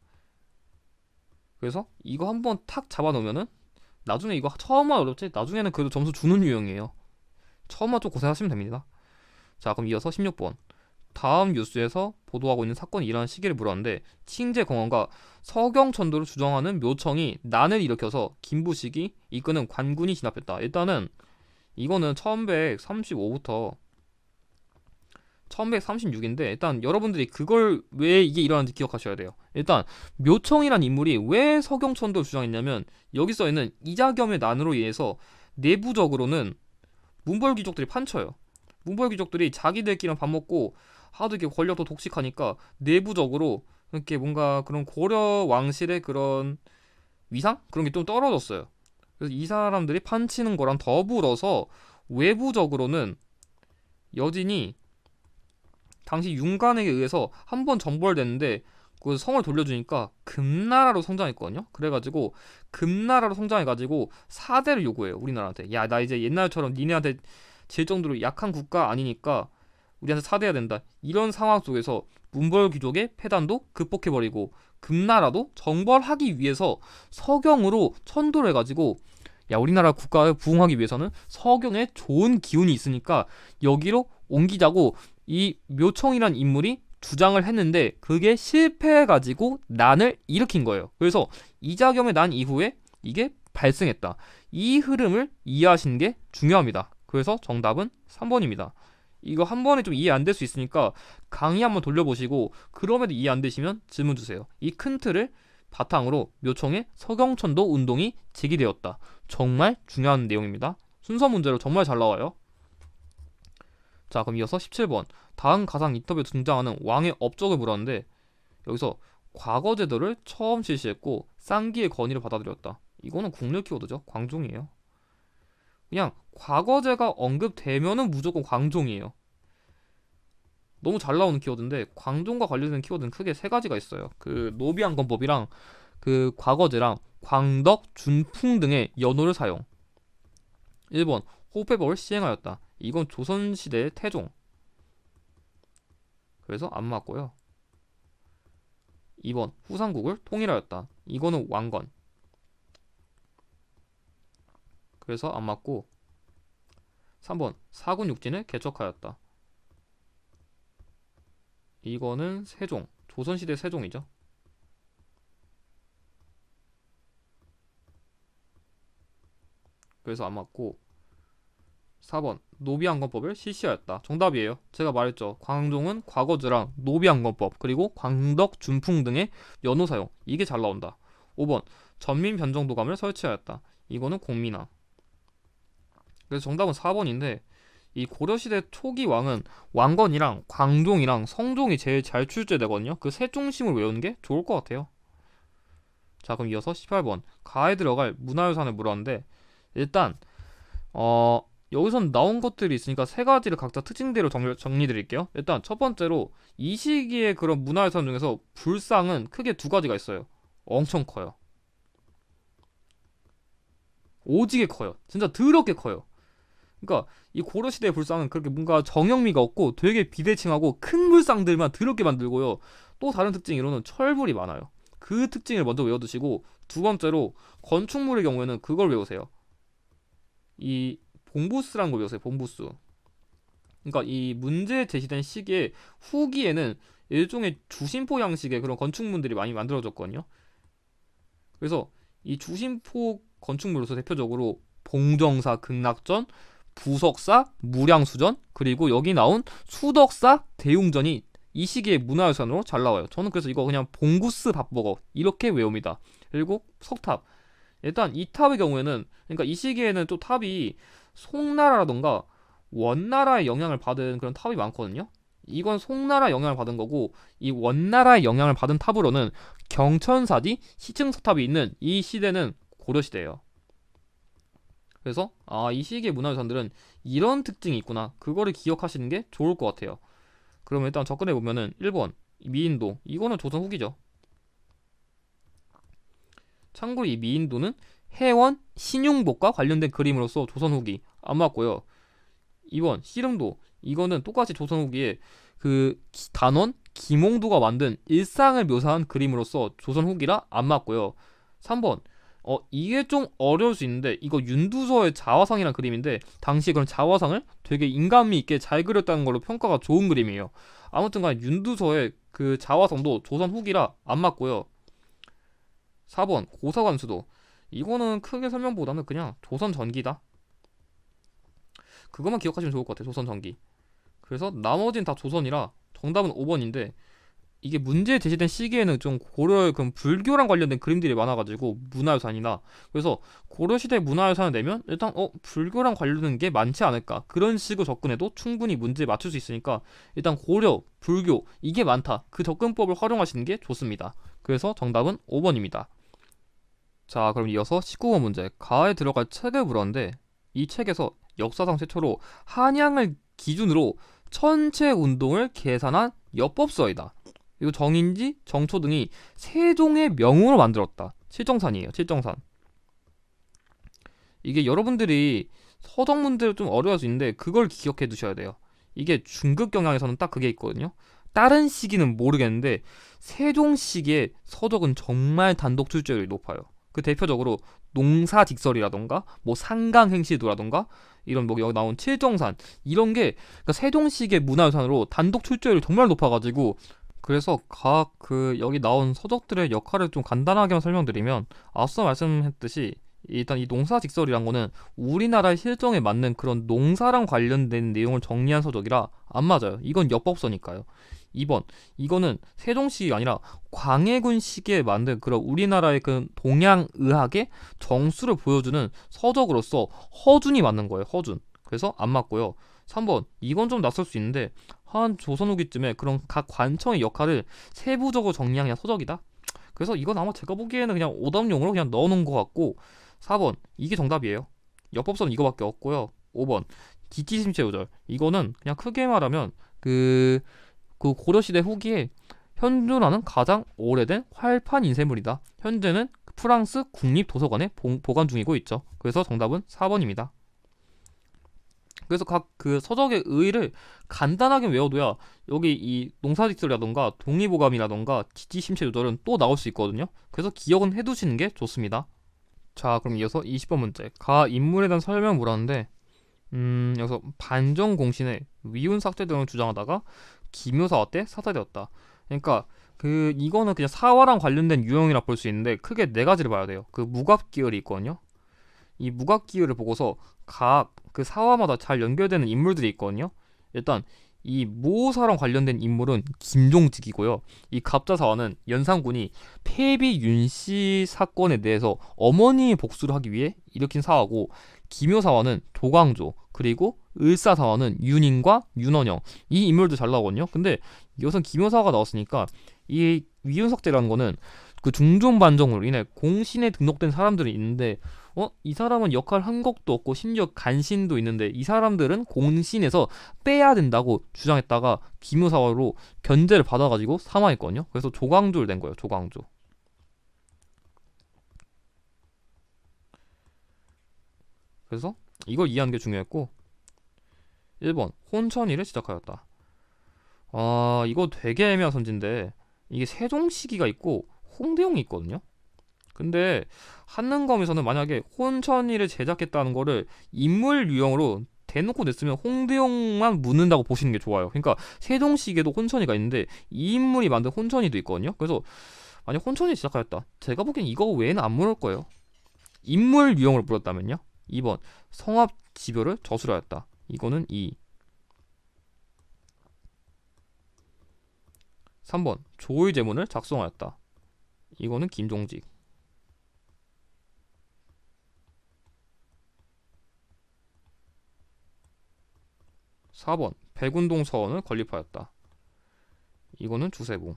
그래서 이거 한번 탁 잡아놓으면은 나중에 이거 처음만 어렵지 나중에는 그래도 점수 주는 유형이에요. 처음만 좀 고생하시면 됩니다. 자, 그럼 이어서 16번 다음 뉴스에서 보도하고 있는 사건이 일어난 시기를 물었는데 칭제공원과 서경천도를 주정하는 묘청이 난을 일으켜서 김부식이 이끄는 관군이 진압했다. 일단은 이거는 1135부터 1136인데 일단 여러분들이 그걸 왜 이게 일어났는지 기억하셔야 돼요. 일단 묘청이란 인물이 왜 서경천도를 주장했냐면 여기 써있는 이자겸의 난으로 인해서 내부적으로는 문벌귀족들이 판쳐요. 문벌귀족들이 자기들끼리만 밥 먹고 하도 이렇게 권력도 독식하니까 내부적으로 이렇게 뭔가 그런 고려 왕실의 그런 위상? 그런 게 좀 떨어졌어요. 그래서 이 사람들이 판치는 거랑 더불어서 외부적으로는 여진이 당시 윤관에게 의해서 한 번 정벌됐는데 그 성을 돌려주니까 금나라로 성장했거든요. 그래가지고 금나라로 성장해가지고 사대를 요구해요. 우리나라한테. 야, 나 이제 옛날처럼 니네한테 질 정도로 약한 국가 아니니까 우리한테 사대해야 된다. 이런 상황 속에서 문벌 귀족의 패단도 극복해버리고 금나라도 정벌하기 위해서 서경으로 천도를 해가지고 야, 우리나라 국가에 부흥하기 위해서는 서경에 좋은 기운이 있으니까 여기로 옮기자고 이 묘청이란 인물이 주장을 했는데 그게 실패해가지고 난을 일으킨 거예요. 그래서 이자겸의 난 이후에 이게 발생했다. 이 흐름을 이해하시는 게 중요합니다. 그래서 정답은 3번입니다. 이거 한 번에 좀 이해 안 될 수 있으니까 강의 한번 돌려보시고 그럼에도 이해 안 되시면 질문 주세요. 이 큰 틀을 바탕으로 묘청의 서경천도 운동이 제기되었다. 정말 중요한 내용입니다. 순서 문제로 정말 잘 나와요. 자, 그럼 이어서 17번 다음 가상 인터뷰에 등장하는 왕의 업적을 물었는데 여기서 과거 제도를 처음 실시했고 쌍기의 건의를 받아들였다. 이거는 국룰 키워드죠. 광종이에요. 그냥 과거제가 언급되면은 무조건 광종이에요. 너무 잘 나오는 키워드인데 광종과 관련된 키워드는 크게 세 가지가 있어요. 그 노비안건법이랑 그 과거제랑 광덕, 준풍 등의 연호를 사용. 1번 호패법을 시행하였다. 이건 조선시대의 태종. 그래서 안 맞고요. 2번 후삼국을 통일하였다. 이거는 왕건. 그래서 안 맞고 3번 사군육진을 개척하였다. 이거는 세종, 조선시대 세종이죠. 그래서 안 맞고 4번 노비안건법을 실시하였다. 정답이에요. 제가 말했죠. 광종은 과거제랑 노비안건법 그리고 광덕, 준풍 등의 연호 사용. 이게 잘 나온다. 5번 전민변정도감을 설치하였다. 이거는 공민화. 그래서 정답은 4번인데 이 고려시대 초기 왕은 왕건이랑 광종이랑 성종이 제일 잘 출제되거든요. 그 세 중심을 외우는 게 좋을 것 같아요. 자, 그럼 이어서 18번 가에 들어갈 문화유산을 물었는데 일단 여기선 나온 것들이 있으니까 세 가지를 각자 특징대로 정리드릴게요. 일단 첫 번째로 이 시기의 그런 문화유산 중에서 불상은 크게 두 가지가 있어요. 엄청 커요. 오지게 커요. 진짜 더럽게 커요. 그러니까 이 고려시대의 불상은 그렇게 뭔가 정형미가 없고 되게 비대칭하고 큰 불상들만 더럽게 만들고요. 또 다른 특징으로는 철불이 많아요. 그 특징을 먼저 외워두시고 두 번째로 건축물의 경우에는 그걸 외우세요. 이 봉부스라는 걸 외우세요. 봉부스. 그러니까 이 문제 제시된 시기의 후기에는 일종의 주심포 양식의 그런 건축물들이 많이 만들어졌거든요. 그래서 이 주심포 건축물로서 대표적으로 봉정사 극락전, 부석사 무량수전, 그리고 여기 나온 수덕사 대웅전이 이 시기의 문화유산으로 잘 나와요. 저는 그래서 이거 그냥 봉구스 밥버거 이렇게 외웁니다. 그리고 석탑. 일단 이 탑의 경우에는 그러니까 이 시기에는 또 탑이 송나라라던가 원나라의 영향을 받은 그런 탑이 많거든요. 이건 송나라 영향을 받은 거고 이 원나라의 영향을 받은 탑으로는 경천사지 시층석탑이 있는 이 시대는 고려시대예요. 그래서 이 시기의 문화유산들은 이런 특징이 있구나. 그거를 기억하시는 게 좋을 것 같아요. 그러면 일단 접근해 보면은 1번 미인도 이거는 조선 후기죠. 참고로 이 미인도는 해원 신용복과 관련된 그림으로서 조선 후기 안 맞고요. 2번 씨름도 이거는 똑같이 조선 후기에 그 단원 김홍도가 만든 일상을 묘사한 그림으로서 조선 후기라 안 맞고요. 3번 이게 좀 어려울 수 있는데 이거 윤두서의 자화상이란 그림인데 당시 그런 자화상을 되게 인간미 있게 잘 그렸다는 걸로 평가가 좋은 그림이에요. 아무튼간 윤두서의 그 자화상도 조선 후기라 안 맞고요. 4번 고사관수도 이거는 크게 설명보다는 그냥 조선 전기다. 그것만 기억하시면 좋을 것 같아요. 조선 전기. 그래서 나머지는 다 조선이라 정답은 5번인데 이게 문제 제시된 시기에는 좀 고려의 그 불교랑 관련된 그림들이 많아가지고 문화유산이나 그래서 고려시대 문화유산을 내면 일단 불교랑 관련된 게 많지 않을까 그런 식으로 접근해도 충분히 문제에 맞출 수 있으니까 일단 고려, 불교 이게 많다 그 접근법을 활용하시는 게 좋습니다. 그래서 정답은 5번입니다. 자, 그럼 이어서 19번 문제 가에 들어갈 책을 물었는데 이 책에서 역사상 최초로 한양을 기준으로 천체 운동을 계산한 여법서이다. 이거 정인지 정초 등이 세종의 명으로 만들었다. 칠정산이에요. 칠정산. 이게 여러분들이 서적 문제를 좀 어려워할 수 있는데 그걸 기억해 두셔야 돼요. 이게 중급 경향에서는 딱 그게 있거든요. 다른 시기는 모르겠는데 세종 시기의 서적은 정말 단독 출제율이 높아요. 그 대표적으로 농사직설이라던가 뭐 상강행시도라던가 이런 뭐 여기 나온 칠정산 이런 게 그러니까 세종 시기의 문화유산으로 단독 출제율이 정말 높아가지고 그래서 각 그 여기 나온 서적들의 역할을 좀 간단하게만 설명드리면 앞서 말씀했듯이 일단 이 농사직설이란 거는 우리나라의 실정에 맞는 그런 농사랑 관련된 내용을 정리한 서적이라 안 맞아요. 이건 역법서니까요. 2번 이거는 세종시가 아니라 광해군 시기에 만든 그런 우리나라의 그 동양의학의 정수를 보여주는 서적으로서 허준이 맞는 거예요. 허준. 그래서 안 맞고요. 3번 이건 좀 낯설 수 있는데 한 조선 후기쯤에 그런 각 관청의 역할을 세부적으로 정리한 그냥 서적이다. 그래서 이건 아마 제가 보기에는 그냥 오답용으로 그냥 넣어놓은 것 같고 4번 이게 정답이에요. 역법서는 이거밖에 없고요. 5번 기치심체요절 이거는 그냥 크게 말하면 그 고려시대 후기에 현존하는 가장 오래된 활판 인쇄물이다. 현재는 프랑스 국립도서관에 보관 중이고 있죠. 그래서 정답은 4번입니다. 그래서 각 그 서적의 의의를 간단하게 외워둬야 여기 이 농사직설이라던가 독립오감이라던가 지지심체조절은 또 나올 수 있거든요. 그래서 기억은 해두시는 게 좋습니다. 자, 그럼 이어서 20번 문제. 가 인물에 대한 설명을 물었는데 여기서 반정공신의 위훈 삭제 등을 주장하다가 기묘사화 때 사살되었다. 그러니까 그 이거는 그냥 사화랑 관련된 유형이라 볼 수 있는데 크게 네 가지를 봐야 돼요. 그 무갑기열이 있거든요. 이 무갑기열을 보고서 각 그 사화마다 잘 연결되는 인물들이 있거든요. 일단 이 모사랑 관련된 인물은 김종직이고요. 이 갑자사화는 연산군이 폐비 윤씨 사건에 대해서 어머니의 복수를 하기 위해 일으킨 사화고 기묘사화는 조광조, 그리고 을사사화는 윤인과 윤원영, 이 인물도 잘 나오거든요. 근데 이것은 기묘사화가 나왔으니까 이 위윤석제라는 거는 그 중종반정으로 인해 공신에 등록된 사람들이 있는데, 이 사람은 역할 한 것도 없고 심지어 간신도 있는데 이 사람들은 공신에서 빼야 된다고 주장했다가 기묘사화로 견제를 받아가지고 사망했거든요. 그래서 조광조를 낸 거예요. 조광조. 그래서 이걸 이해하는 게 중요했고, 1번 혼천일을 시작하였다. 이거 되게 애매한 선지인데 이게 세종시기가 있고 홍대용이 있거든요. 근데 한능검에서는 만약에 혼천일을 제작했다는 거를 인물 유형으로 대놓고 냈으면 홍대용만 묻는다고 보시는 게 좋아요. 그러니까 세종시기에도 혼천이가 있는데 이 인물이 만든 혼천이도 있거든요. 그래서 만약 혼천이 시작하였다, 제가 보기엔 이거 외에는 안 물을 거예요. 인물 유형으로 물었다면요. 2번 성합 지별을 저술하였다. 이거는 2. 3번 조의 제문을 작성하였다. 이거는 김종직. 4번 백운동 서원을 건립하였다. 이거는 주세봉.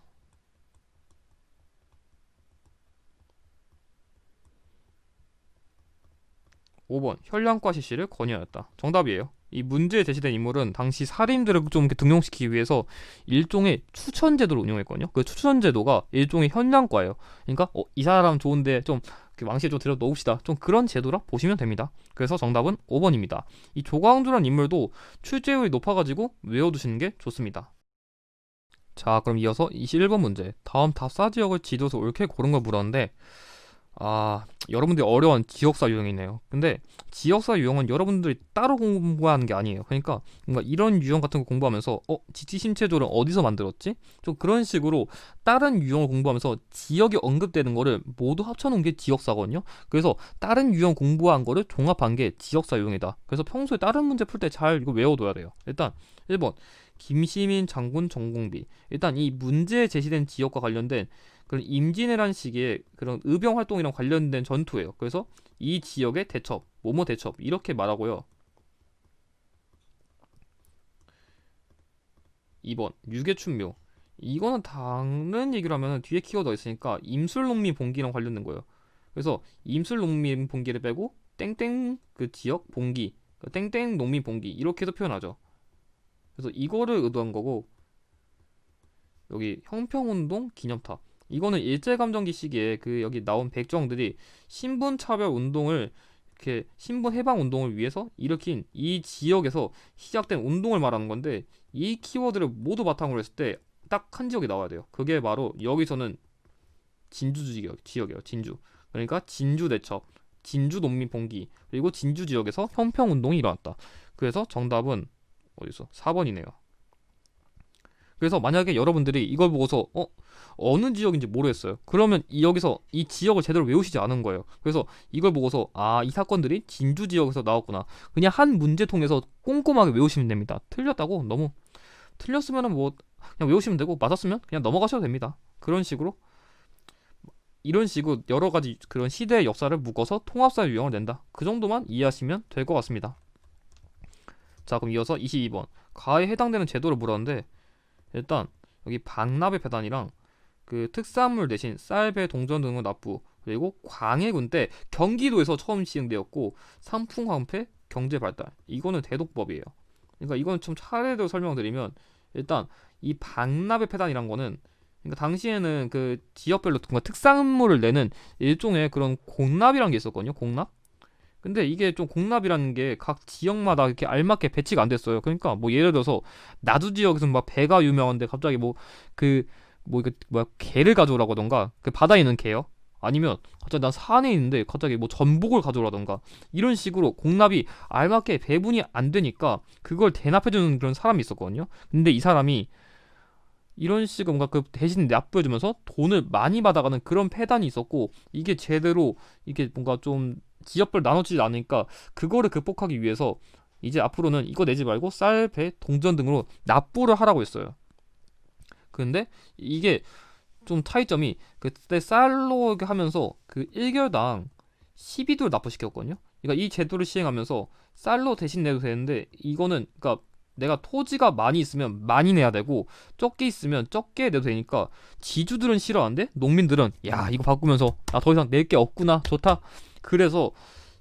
5번 현량과 시시를 건의하였다. 정답이에요. 이 문제에 제시된 인물은 당시 살인들을 좀 이렇게 등용시키기 위해서 일종의 추천제도를 운영했거든요. 그 추천제도가 일종의 현량과예요. 그러니까 이 사람 좋은데 좀 왕시에 좀 들여 넣읍시다. 좀 그런 제도라 보시면 됩니다. 그래서 정답은 5번입니다. 이 조광조란 인물도 출제율이 높아가지고 외워두시는 게 좋습니다. 자, 그럼 이어서 21번 문제. 다음 답사 지역을 지도에서 옳게 고른 걸 물었는데, 여러분들이 어려운 지역사 유형이네요. 근데 지역사 유형은 여러분들이 따로 공부하는 게 아니에요. 그러니까 뭔가 이런 유형 같은 거 공부하면서 지치신체조는 어디서 만들었지? 좀 그런 식으로 다른 유형을 공부하면서 지역이 언급되는 거를 모두 합쳐놓은 게 지역사거든요. 그래서 다른 유형 공부한 거를 종합한 게 지역사 유형이다. 그래서 평소에 다른 문제 풀 때 잘 이거 외워둬야 돼요. 일단 1번 김시민 장군 전공비. 일단 이 문제에 제시된 지역과 관련된 그런 임진왜란 시기에 그런 의병 활동이랑 관련된 전투예요. 그래서 이 지역의 대첩, 뭐뭐 대첩 이렇게 말하고요. 2번 유계춘묘. 이거는 다른 얘기를 하면 뒤에 키워드가 있으니까 임술농민 봉기랑 관련된 거예요. 그래서 임술농민 봉기를 빼고 땡땡 그 지역 봉기, 땡땡 농민 봉기 이렇게 해서 표현하죠. 그래서 이거를 의도한 거고, 여기 형평운동 기념탑, 이거는 일제감정기 시기에 그 여기 나온 백정들이 신분차별 운동을, 이렇게 신분 해방 운동을 위해서 일으킨 이 지역에서 시작된 운동을 말하는 건데, 이 키워드를 모두 바탕으로 했을 때 딱 한 지역이 나와야 돼요. 그게 바로 여기서는 진주 지역이에요. 진주. 그러니까 진주 대첩, 진주 농민 봉기, 그리고 진주 지역에서 형평 운동이 일어났다. 그래서 정답은 어디서 4번이네요. 그래서 만약에 여러분들이 이걸 보고서 어느 지역인지 모르겠어요. 그러면 여기서 이 지역을 제대로 외우시지 않은 거예요. 그래서 이걸 보고서 이 사건들이 진주 지역에서 나왔구나. 그냥 한 문제 통해서 꼼꼼하게 외우시면 됩니다. 틀렸다고 너무 틀렸으면은 뭐 그냥 외우시면 되고, 맞았으면 그냥 넘어가셔도 됩니다. 그런 식으로 이런 식으로 여러 가지 그런 시대의 역사를 묶어서 통합사 유형을 낸다. 그 정도만 이해하시면 될 것 같습니다. 자, 그럼 이어서 22번 가에 해당되는 제도를 물었는데, 일단 여기 박납의 배단이랑 그 특산물 대신 쌀, 배, 동전 등의 납부, 그리고 광해군 때 경기도에서 처음 시행되었고, 삼풍황폐 경제 발달, 이거는 대독법이에요. 그러니까 이건 좀 차례대로 설명드리면, 일단 이 박납의 폐단이란 거는, 그러니까 당시에는 그 지역별로 뭔가 특산물을 내는 일종의 그런 공납이란 게 있었거든요. 공납. 근데 이게 좀 공납이라는 게 각 지역마다 이렇게 알맞게 배치가 안 됐어요. 그러니까 뭐 예를 들어서 나주 지역에서는 막 배가 유명한데 갑자기 이거 뭐야 게를 가져오라던가, 그 바다에 있는 게요. 아니면 갑자기 난 산에 있는데 갑자기 뭐 전복을 가져오라던가, 이런 식으로 공납이 알맞게 배분이 안 되니까 그걸 대납해주는 그런 사람이 있었거든요. 근데 이 사람이 이런 식으로 뭔가 그 대신 납부해주면서 돈을 많이 받아가는 그런 폐단이 있었고, 이게 제대로 이게 뭔가 좀 지역별 나눠지지 않으니까 그거를 극복하기 위해서 이제 앞으로는 이거 내지 말고 쌀, 배, 동전 등으로 납부를 하라고 했어요. 근데 이게 좀 차이점이, 그때 쌀로 하면서 그 1개월당 12도를 납부시켰거든요. 그러니까 이 제도를 시행하면서 쌀로 대신 내도 되는데 이거는 그러니까 내가 토지가 많이 있으면 많이 내야 되고 적게 있으면 적게 내도 되니까 지주들은 싫어하는데 농민들은 야 이거 바꾸면서 나 더 이상 낼 게 없구나 좋다. 그래서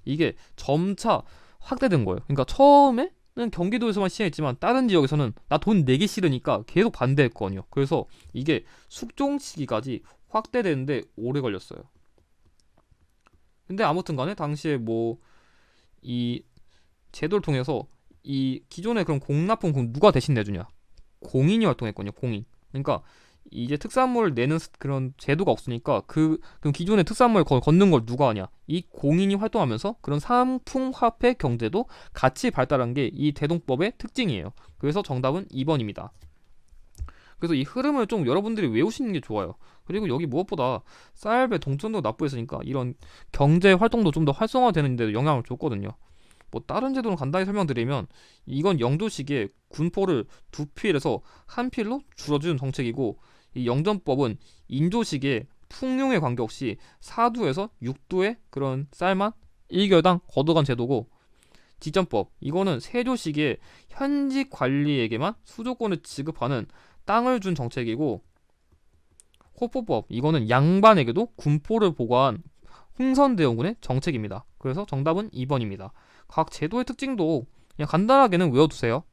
이게 점차 확대된 거예요. 그러니까 처음에는 경기도에서만 시행했지만 다른 지역에서는 나 돈 내기 싫으니까 계속 반대했거든요. 그래서 이게 숙종 시기까지 확대되는데 오래 걸렸어요. 근데 아무튼 간에 당시에 뭐 이 제도를 통해서 이 기존의 그런 공납품 누가 대신 내주냐? 공인이 활동했거든요. 공인. 그러니까 이제 특산물 내는 그런 제도가 없으니까 그 기존의 특산물 걷는 걸 누가 하냐? 이 공인이 활동하면서 그런 상품 화폐 경제도 같이 발달한 게 이 대동법의 특징이에요. 그래서 정답은 2번입니다. 그래서 이 흐름을 좀 여러분들이 외우시는 게 좋아요. 그리고 여기 무엇보다 쌀배 동전도 납부했으니까 이런 경제 활동도 좀 더 활성화되는 데도 영향을 줬거든요. 뭐 다른 제도는 간단히 설명드리면 이건 영조시기에 군포를 두 필에서 한 필로 줄어주는 정책이고 이 영전법은 인조시기에 풍룡에 관계없이 4두에서 6두의 그런 쌀만 1결당 걷어간 제도고 지점법 이거는 세조시기에 현직 관리에게만 수조권을 지급하는 땅을 준 정책이고 호포법 이거는 양반에게도 군포를 보고한 흥선대원군의 정책입니다. 그래서 정답은 2번입니다. 각 제도의 특징도 그냥 간단하게는 외워두세요.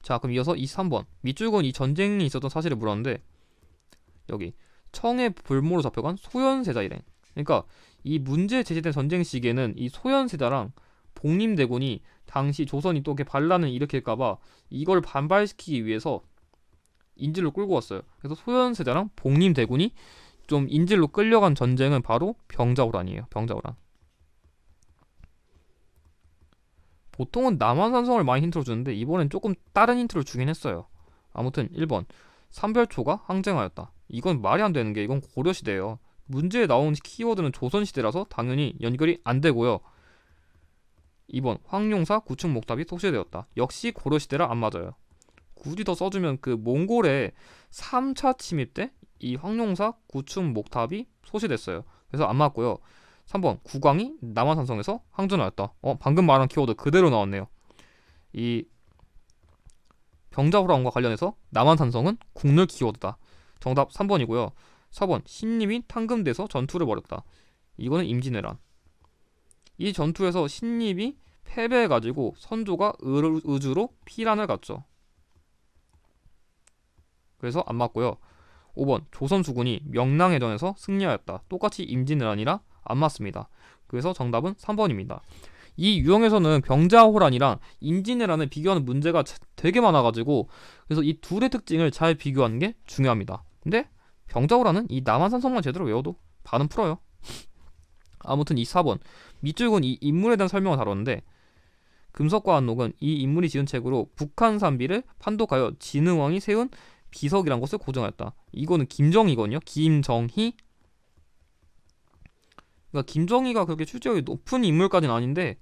자 그럼 이어서 23번 밑줄건 이 전쟁이 있었던 사실을 물었는데 여기 청의 불모로 잡혀간 소현세자 일행 그러니까 이 문제 제시된 전쟁 시기에는 이 소현세자랑 복림대군이 당시 조선이 또 이렇게 반란을 일으킬까봐 이걸 반발시키기 위해서 인질로 끌고 왔어요. 그래서 소현세자랑 복림대군이 좀 인질로 끌려간 전쟁은 바로 병자호란이에요. 병자호란. 보통은 남한산성을 많이 힌트로 주는데 이번엔 조금 다른 힌트를 주긴 했어요. 아무튼 1번 삼별초가 항쟁하였다. 이건 말이 안 되는 게 이건 고려시대예요. 문제에 나온 키워드는 조선시대라서 당연히 연결이 안 되고요. 2번 황룡사 구충목탑이 소실되었다. 역시 고려시대라 안 맞아요. 굳이 더 써주면 그 몽골의 3차 침입 때 이 황룡사 구충목탑이 소실됐어요. 그래서 안 맞고요. 3번 국왕이 남한산성에서 항전하였다. 방금 말한 키워드 그대로 나왔네요. 이 병자호란과 관련해서 남한산성은 국룰 키워드다. 정답 3번이고요. 4번 신님이 탕금대에서 전투를 벌였다. 이거는 임진왜란. 이 전투에서 신님이 패배해가지고 선조가 의주로 피란을 갔죠. 그래서 안 맞고요. 5번 조선수군이 명랑해전에서 승리하였다. 똑같이 임진왜란이라 안 맞습니다. 그래서 정답은 3번입니다. 이 유형에서는 병자호란이랑 임진왜란을 비교하는 문제가 되게 많아가지고 그래서 이 둘의 특징을 잘 비교하는 게 중요합니다. 근데 병자호란은 이 남한산성만 제대로 외워도 반은 풀어요. 아무튼 이 4번 밑줄은 이 인물에 대한 설명을 다뤘는데 금석과 안록은 이 인물이 지은 책으로 북한 산비를 판독하여 진흥왕이 세운 비석이란 것을 고정하였다. 이거는 김정희거든요. 김정희. 그러니까 김정희가 그렇게 출제력이 높은 인물까지는 아닌데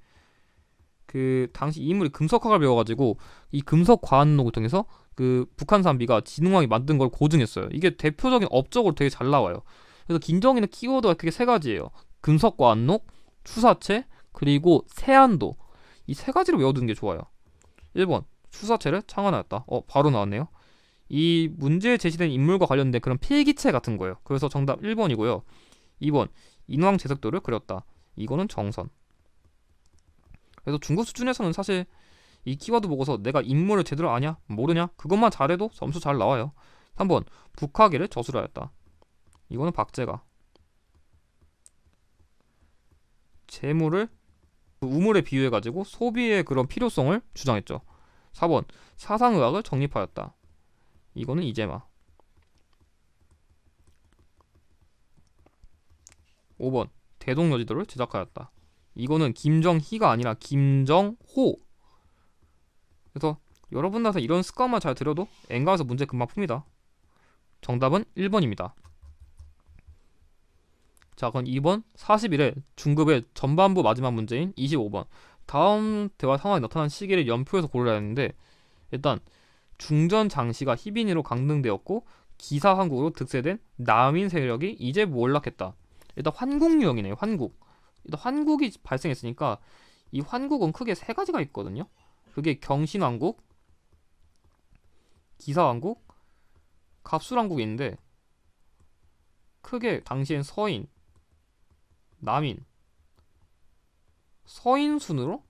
그 당시 이 인물이 금석학을 배워가지고 이 금석과안록을 통해서 그 북한 산비가 진흥왕이 만든 걸 고증했어요. 이게 대표적인 업적으로 되게 잘 나와요. 그래서 김정희는 키워드가 크게 세 가지예요. 금석과안록, 추사체, 그리고 세안도. 이 세 가지를 외워두는 게 좋아요. 1번 추사체를 창안하였다. 바로 나왔네요. 이 문제에 제시된 인물과 관련된 그런 필기체 같은 거예요. 그래서 정답 1번이고요. 2번 인왕제석도를 그렸다. 이거는 정선. 그래서 중급 수준에서는 사실 이 키워드 보고서 내가 인물을 제대로 아냐 모르냐 그것만 잘해도 점수 잘 나와요. 3번 북하계를 저술하였다. 이거는 박제가. 재물을 우물에 비유해가지고 소비의 그런 필요성을 주장했죠. 4번 사상의학을 정립하였다. 이거는 이재마. 5번 대동여지도를 제작하였다. 이거는 김정희가 아니라 김정호. 그래서 여러분들한테 이런 습관만 잘 들여도 엔가에서 문제 금방 풉니다. 정답은 1번입니다. 자 그럼 2번 41회 중급의 전반부 마지막 문제인 25번 다음 대화 상황이 나타난 시기를 연표해서 고르라 했는데 일단 중전 장씨가 희빈이로 강등되었고 기사한국으로 득세된 남인 세력이 이제 몰락했다. 일단 환국 유형이네요. 환국. 일단 환국이 발생했으니까 이 환국은 크게 세 가지가 있거든요. 그게 경신왕국, 기사왕국, 갑술왕국이 있는데 크게 당시엔 서인, 남인, 서인 순으로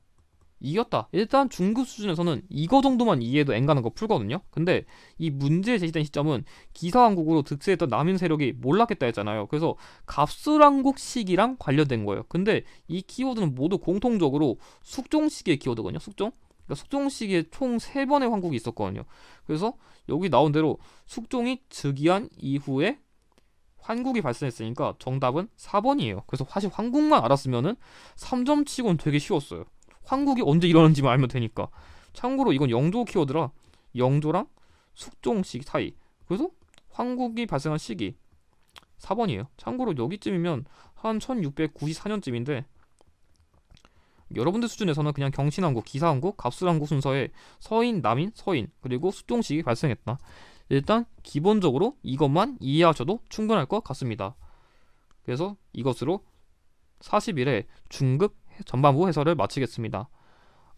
이겼다. 일단 중급 수준에서는 이거 정도만 이해해도 엔간한 거 풀거든요. 근데 이 문제 제시된 시점은 기사왕국으로 득세했던 남인 세력이 몰락했다 했잖아요. 그래서 갑술왕국 시기랑 관련된 거예요. 근데 이 키워드는 모두 공통적으로 숙종 시기의 키워드거든요. 숙종. 그러니까 숙종 시기에 총 3번의 왕국이 있었거든요. 그래서 여기 나온 대로 숙종이 즉위한 이후에 환국이 발생했으니까 정답은 4번이에요. 그래서 사실 환국만 알았으면은 3점 치고는 되게 쉬웠어요. 환국이 언제 일어났는지만 알면 되니까. 참고로 이건 영조 키워드라 영조랑 숙종 시기 사이. 그래서 환국이 발생한 시기 4번이에요. 참고로 여기쯤이면 한 1694년쯤인데 여러분들 수준에서는 그냥 경신왕국, 기사왕국, 갑술왕국 순서에 서인, 남인, 서인 그리고 숙종 시기 발생했다. 일단 기본적으로 이것만 이해하셔도 충분할 것 같습니다. 그래서 이것으로 40일의 중급 전반부 해설을 마치겠습니다.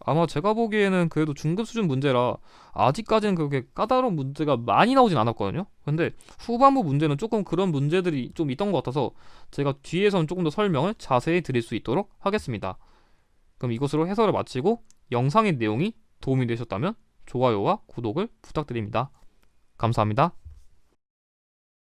아마 제가 보기에는 그래도 중급 수준 문제라 아직까지는 그렇게 까다로운 문제가 많이 나오진 않았거든요. 근데 후반부 문제는 조금 그런 문제들이 좀 있던 것 같아서 제가 뒤에서는 조금 더 설명을 자세히 드릴 수 있도록 하겠습니다. 그럼 이것으로 해설을 마치고 영상의 내용이 도움이 되셨다면 좋아요와 구독을 부탁드립니다. 감사합니다.